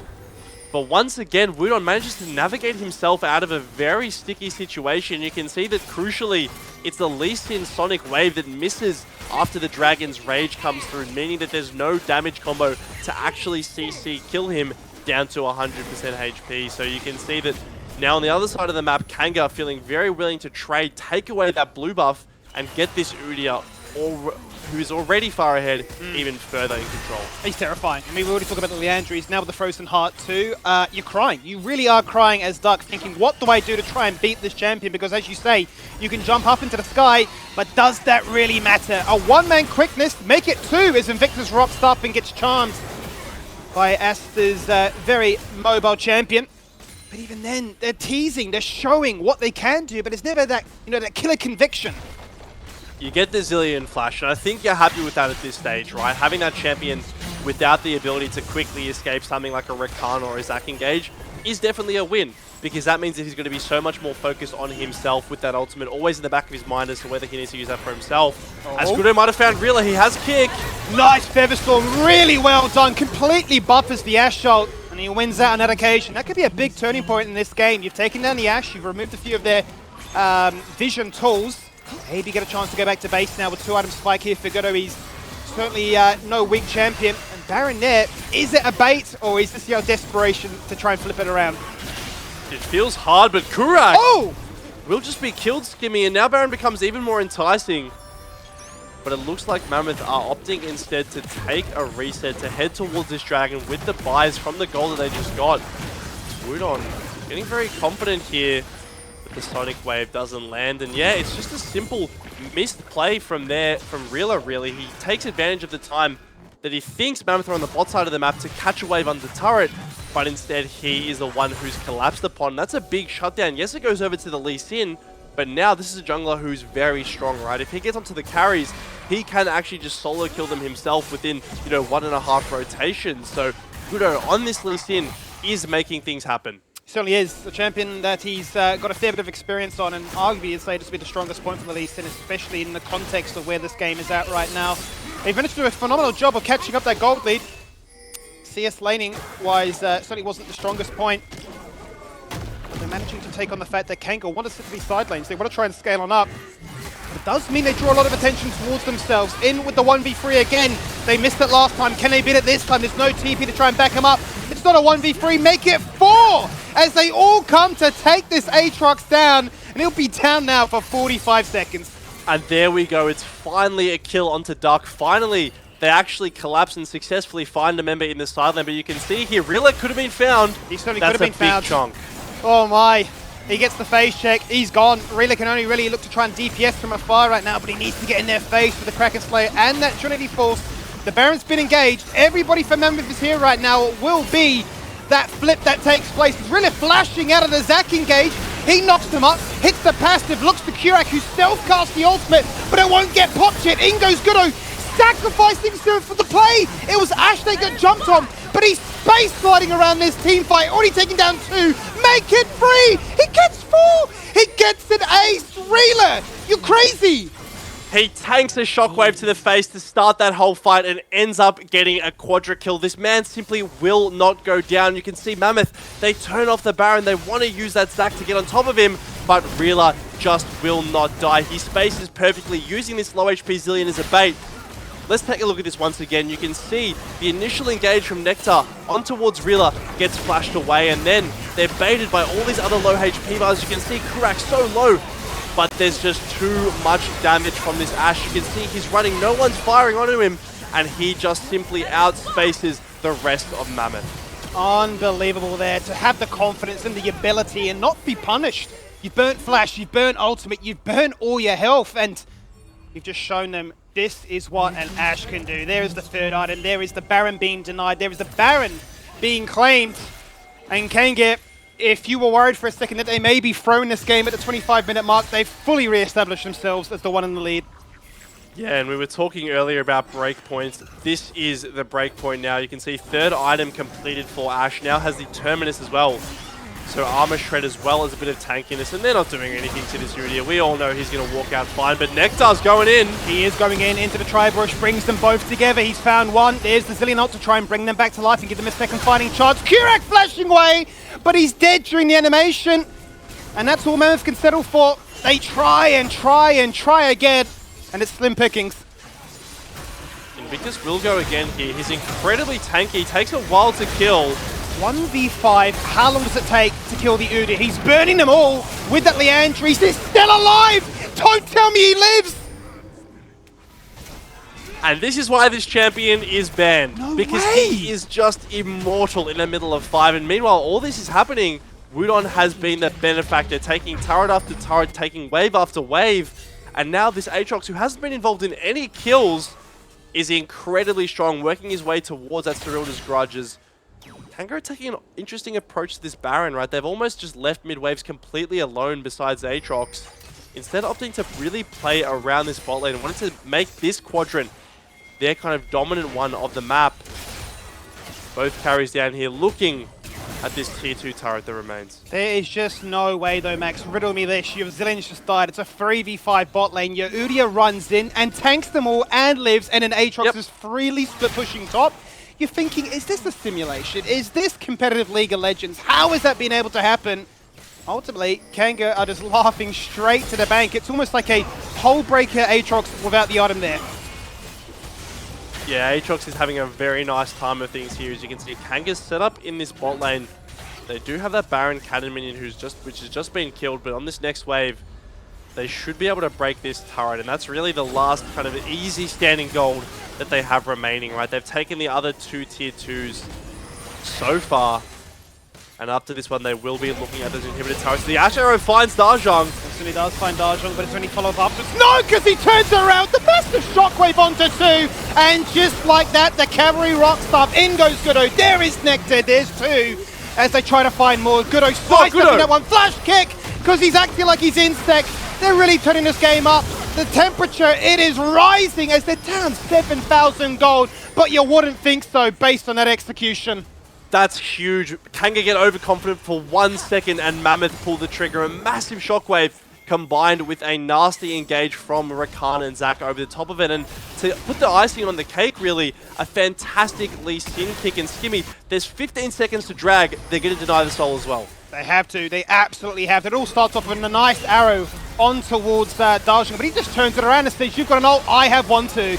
But once again, Wudon manages to navigate himself out of a very sticky situation. You can see that, crucially, it's the Lee Sin Sonic Wave that misses after the Dragon's Rage comes through, meaning that there's no damage combo to actually CC kill him down to 100% HP. So you can see that now on the other side of the map, Kanga feeling very willing to trade, take away that blue buff, and get this Udyr who's already far ahead, even further in control. He's terrifying. I mean, we already talked about the Leandries, now with the Frozen Heart too. You're crying. You really are crying as Duck, thinking, what do I do to try and beat this champion? Because as you say, you can jump up into the sky, but does that really matter? A one-man quickness, make it 2 as Invictus rocks up and gets charmed by Asta's very mobile champion. But even then, they're teasing, they're showing what they can do, but it's never that, that killer conviction. You get the Zillion Flash, and I think you're happy with that at this stage, right? Having that champion without the ability to quickly escape something like a Rakan or a Zac Engage is definitely a win, because that means that he's going to be so much more focused on himself with that ultimate, always in the back of his mind as to whether he needs to use that for himself. As Gudo might have found Rila, he has kick. Nice Featherstorm, really well done, completely buffers the Ashe ult, and he wins out on that occasion. That could be a big turning point in this game. You've taken down the Ashe, you've removed a few of their vision tools. Maybe get a chance to go back to base now with 2-item spike here for Gudo. He's certainly no weak champion. And Baron there, is it a bait or is this your desperation to try and flip it around? It feels hard, but Kurak will just be killed, Skimmy, and now Baron becomes even more enticing. But it looks like Mammoth are opting instead to take a reset, to head towards this dragon with the buys from the goal that they just got. Wudon getting very confident here. The Sonic Wave doesn't land, and yeah, it's just a simple missed play from Rila, really. He takes advantage of the time that he thinks Mammoth are on the bot side of the map to catch a wave under turret, but instead he is the one who's collapsed upon. That's a big shutdown. Yes, it goes over to the Lee Sin, but now this is a jungler who's very strong, right? If he gets onto the carries, he can actually just solo kill them himself within, 1.5 rotations. So Gudo on this Lee Sin is making things happen. Certainly is. The champion that he's got a fair bit of experience on, and arguably I'd say just be the strongest point from the Lee Sin, especially in the context of where this game is at right now. He managed to do a phenomenal job of catching up that gold lead. CS laning-wise, certainly wasn't the strongest point. But they're managing to take on the fact that Kanga want to sit to these side lanes. They want to try and scale on up. It does mean they draw a lot of attention towards themselves. In with the 1v3 again. They missed it last time. Can they beat it this time? There's no TP to try and back him up. It's not a 1v3. Make it 4 as they all come to take this Aatrox down. And he'll be down now for 45 seconds. And there we go. It's finally a kill onto Duck. Finally, they actually collapse and successfully find a member in the side lane. But you can see here, Rila could have been found. He certainly could have been found. That's a big chunk. Oh my. He gets the phase check, he's gone. Rila can only really look to try and DPS from afar right now, but he needs to get in their face with the Kraken Slayer and that Trinity Force. The Baron's been engaged. Everybody from Mammoth is here right now. It will be that flip that takes place. Rila flashing out of the Zac engage. He knocks them up, hits the passive, looks to Kurak, who stealth-casts the ultimate, but it won't get popped yet. In goes Gudo, sacrificing himself for the play. It was Ashe that got jumped on, but he's space sliding around this team fight, already taking down 2. Make it 3. He gets 4. He gets an ace. Rila, you're crazy. He tanks a shockwave to the face to start that whole fight and ends up getting a quadra kill. This man simply will not go down. You can see Mammoth, they turn off the Baron. They want to use that Zac to get on top of him, but Rila just will not die. He spaces perfectly, using this low HP Zillion as a bait. Let's take a look at this once again. You can see the initial engage from Nectar on towards Rila gets flashed away, and then they're baited by all these other low HP bars. You can see Kurak so low, but there's just too much damage from this Ashe. You can see he's running, no one's firing onto him, and he just simply outspaces the rest of Mammoth. Unbelievable there, to have the confidence and the ability and not be punished. You've burnt Flash, you've burnt Ultimate, you've burnt all your health, and you've just shown them this is what an Ashe can do. There is the third item, there is the Baron being denied, there is the Baron being claimed, and Kanga, if you were worried for a second that they may be throwing this game at the 25-minute mark, they've fully re-established themselves as the one in the lead. Yeah, and we were talking earlier about breakpoints. This is the breakpoint now. You can see third item completed for Ashe. Now has the Terminus as well. So Armor Shred as well as a bit of tankiness, and they're not doing anything to this Udyr. We all know he's going to walk out fine, but Nectar's going in. He is going in into the Tri-Brush, brings them both together. He's found one. There's the Zillion ult to try and bring them back to life and give them a second fighting chance. Kurak flashing away, but he's dead during the animation. And that's all Mammoth can settle for. They try and try and try again, and it's slim pickings. Invictus will go again here. He's incredibly tanky. Takes a while to kill. 1v5, how long does it take to kill the Udyr? He's burning them all with that Leandries. He's still alive! Don't tell me he lives! And this is why this champion is banned. No because way! he is just immortal in the middle of 5. And meanwhile, all this is happening, Wudon has been the benefactor, taking turret after turret, taking wave after wave. And now this Aatrox, who hasn't been involved in any kills, is incredibly strong, working his way towards that Cyrilda's grudges. Kanga are taking an interesting approach to this Baron, right? They've almost just left mid-waves completely alone besides Aatrox. Instead opting to really play around this bot lane and wanting to make this quadrant their kind of dominant one of the map. Both carries down here looking at this tier 2 turret that remains. There is just no way though, Max. Riddle me this. Your Zillion's just died. It's a 3v5 bot lane. Your Udyr runs in and tanks them all and lives, and then Aatrox is freely split pushing top. You're thinking, is this a simulation? Is this competitive League of Legends? How has that been able to happen? Ultimately, Kanga are just laughing straight to the bank. It's almost like a hole breaker Aatrox without the item there. Yeah, Aatrox is having a very nice time of things here. As you can see, Kanga's set up in this bot lane. They do have that Baron cannon minion which has just been killed, but on this next wave, they should be able to break this turret, and that's really the last kind of easy standing gold that they have remaining, right? They've taken the other 2 tier 2s so far, and after this one, they will be looking at those inhibitor turrets. The Ash Arrow finds Dajong. Certainly does find Dajong, but it's only followed up. No, because he turns around. The best of Shockwave onto 2. And just like that, the cavalry rock stuff. In goes Gudo. There is Nectar. There's 2. As they try to find more. Gudo sliced up in that one. Flash kick, because he's acting like he's insect. They're really turning this game up. The temperature, it is rising as they're down 7,000 gold. But you wouldn't think so based on that execution. That's huge. Kanga get overconfident for 1 second and Mammoth pull the trigger. A massive shockwave combined with a nasty engage from Rakan and Zac over the top of it. And to put the icing on the cake, really, a fantastic Lee Sin kick and Skimmy. There's 15 seconds to drag. They're going to deny the soul as well. They have to. They absolutely have to. It all starts off with a nice arrow on towards Dajong, but he just turns it around and says, you've got an ult, I have one too.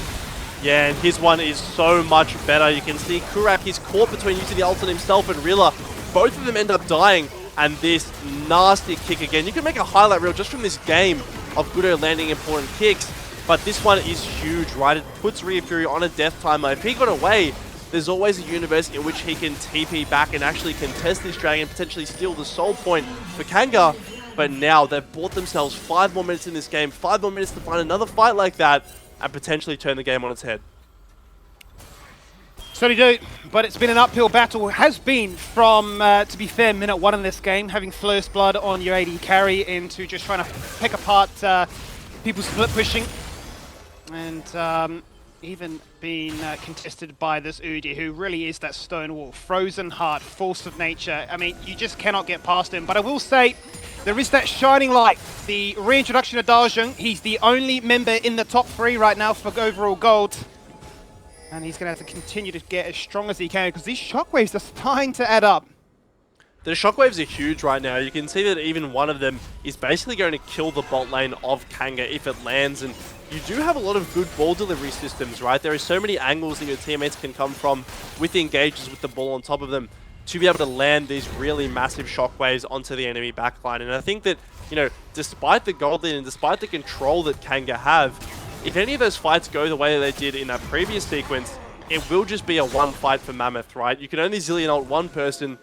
Yeah, and his one is so much better. You can see Kurak is caught between using the ult on himself and Rilla. Both of them end up dying, and this nasty kick again. You can make a highlight reel just from this game of Gudo landing important kicks, but this one is huge, right? It puts Rhea Fury on a death timer. If he got away, there's always a universe in which he can TP back and actually contest this dragon, potentially steal the soul point for Kanga. But now they've bought themselves 5 more minutes in this game, 5 more minutes to find another fight like that, and potentially turn the game on its head. So they do, but it's been an uphill battle. It has been from, to be fair, minute 1 in this game, having first blood on your AD carry into just trying to pick apart people split pushing. And even being contested by this Udyr, who really is that stone wall, frozen heart, force of nature. I mean, you just cannot get past him. But I will say, there is that shining light, the reintroduction of Dajong. He's the only member in the top 3 right now for overall gold. And he's going to have to continue to get as strong as he can, because these shockwaves are starting to add up. The shockwaves are huge right now. You can see that even one of them is basically going to kill the bot lane of Kanga if it lands. And you do have a lot of good ball delivery systems, right? There are so many angles that your teammates can come from with the engages with the ball on top of them to be able to land these really massive shockwaves onto the enemy backline. And I think that, you know, despite the gold lead and despite the control that Kanga have, if any of those fights go the way that they did in that previous sequence, it will just be a one fight for Mammoth, right? You can only Zillion ult one person,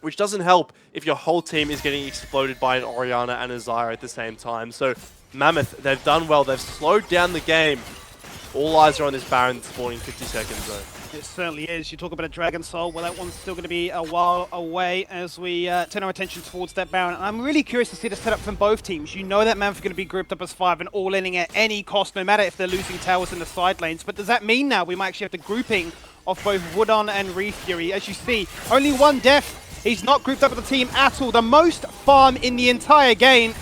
which doesn't help if your whole team is getting exploded by an Orianna and a Zyra at the same time. So Mammoth, they've done well. They've slowed down the game. All eyes are on this Baron spawning 50 seconds though. It certainly is. You talk about a Dragon Soul, well, that one's still going to be a while away as we turn our attention towards that Baron. And I'm really curious to see the setup from both teams. You know that Mammoth are going to be grouped up as 5 and all-inning at any cost, no matter if they're losing towers in the side lanes. But does that mean now we might actually have the grouping of both Wudon and Reef Fury? As you see, only one death. He's not grouped up with the team at all. The most farm in the entire game.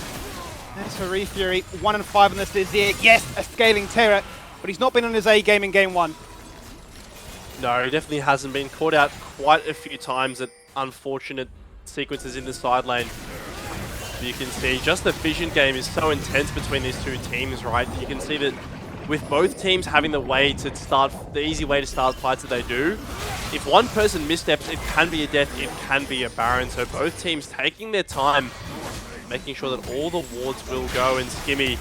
As for Reef Fury, 1 and 5 on this is here. Yes, a scaling terror, but he's not been on his A game in game 1. No, he definitely hasn't been caught out quite a few times at unfortunate sequences in the side lane. But you can see just the vision game is so intense between these two teams, right? You can see that with both teams having the way to start, the easy way to start fights that they do, if one person missteps, it can be a death, it can be a Baron. So both teams taking their time, making sure that all the wards will go, and Skimmy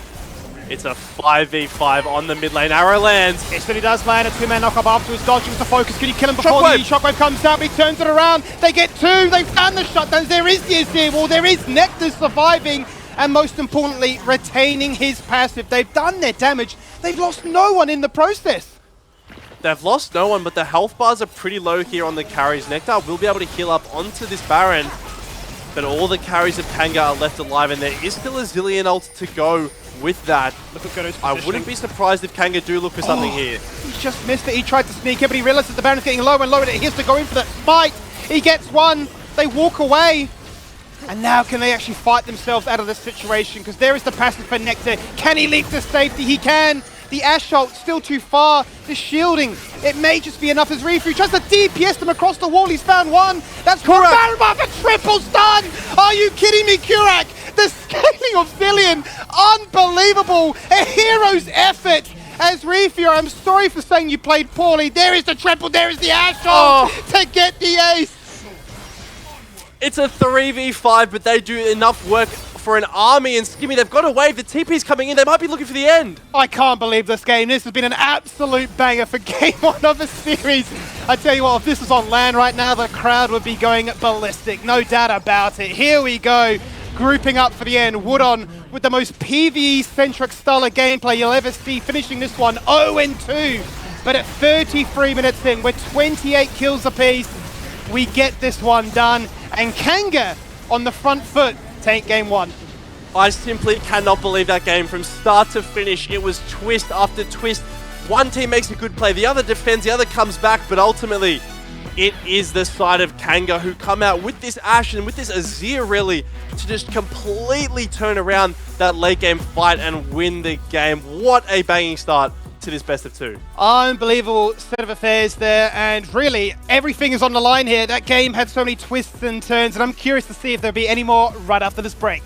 It's a 5v5 on the mid lane. Arrow lands. Yes, but he does land a two-man knock-up afterwards. Dodging the focus. Can you kill him before Shockwave. the Shockwave comes out? But he turns it around. They get two. They've found the shutdowns. There is the Azir wall. There is Nectar surviving. And most importantly, retaining his passive. They've done their damage. They've lost no one in the process. They've lost no one, but the health bars are pretty low here on the carries. Nectar will be able to heal up onto this Baron, but all the carries of Kanga are left alive, and there is still a zillion ult to go with that. Look at Godo's I positioning. wouldn't be surprised if Kanga do look for something here. He's just missed it. He tried to sneak it, but he realizes the Baron's getting lower and lower. He has to go in for that smite. He gets one. They walk away. And now can they actually fight themselves out of this situation? Because there is the passive for Nectar. Can he leap to safety? He can. The Ash ult still too far. The shielding, it may just be enough as Rifu tries to DPS them across the wall. He's found one. That's Kurak. Baron buff, a triple stun. Are you kidding me, Kurak? The scaling of Zillion, unbelievable. A hero's effort. As Rifu, I'm sorry for saying you played poorly. There is the triple, there is the Ash ult to get the ace. It's a 3v5, but they do enough work for an army, and Skimmy, they've got a wave. The TP's coming in. They might be looking for the end. I can't believe this game. This has been an absolute banger for game one of the series. I tell you what, if this was on LAN right now, the crowd would be going ballistic. No doubt about it. Here we go. Grouping up for the end. Woodon with the most PvE-centric style of gameplay you'll ever see, finishing this one 0-2. But at 33 minutes in, with 28 kills apiece, we get this one done. And Kanga on the front foot take game one. I simply cannot believe that game from start to finish. It was twist after twist. One team makes a good play, the other defends, the other comes back, but ultimately it is the side of Kanga who come out with this Ashe and with this Azir really to just completely turn around that late game fight and win the game. What a banging start to this best of two. Unbelievable set of affairs there, and really everything is on the line here. That game had so many twists and turns, and I'm curious to see if there'll be any more right after this break.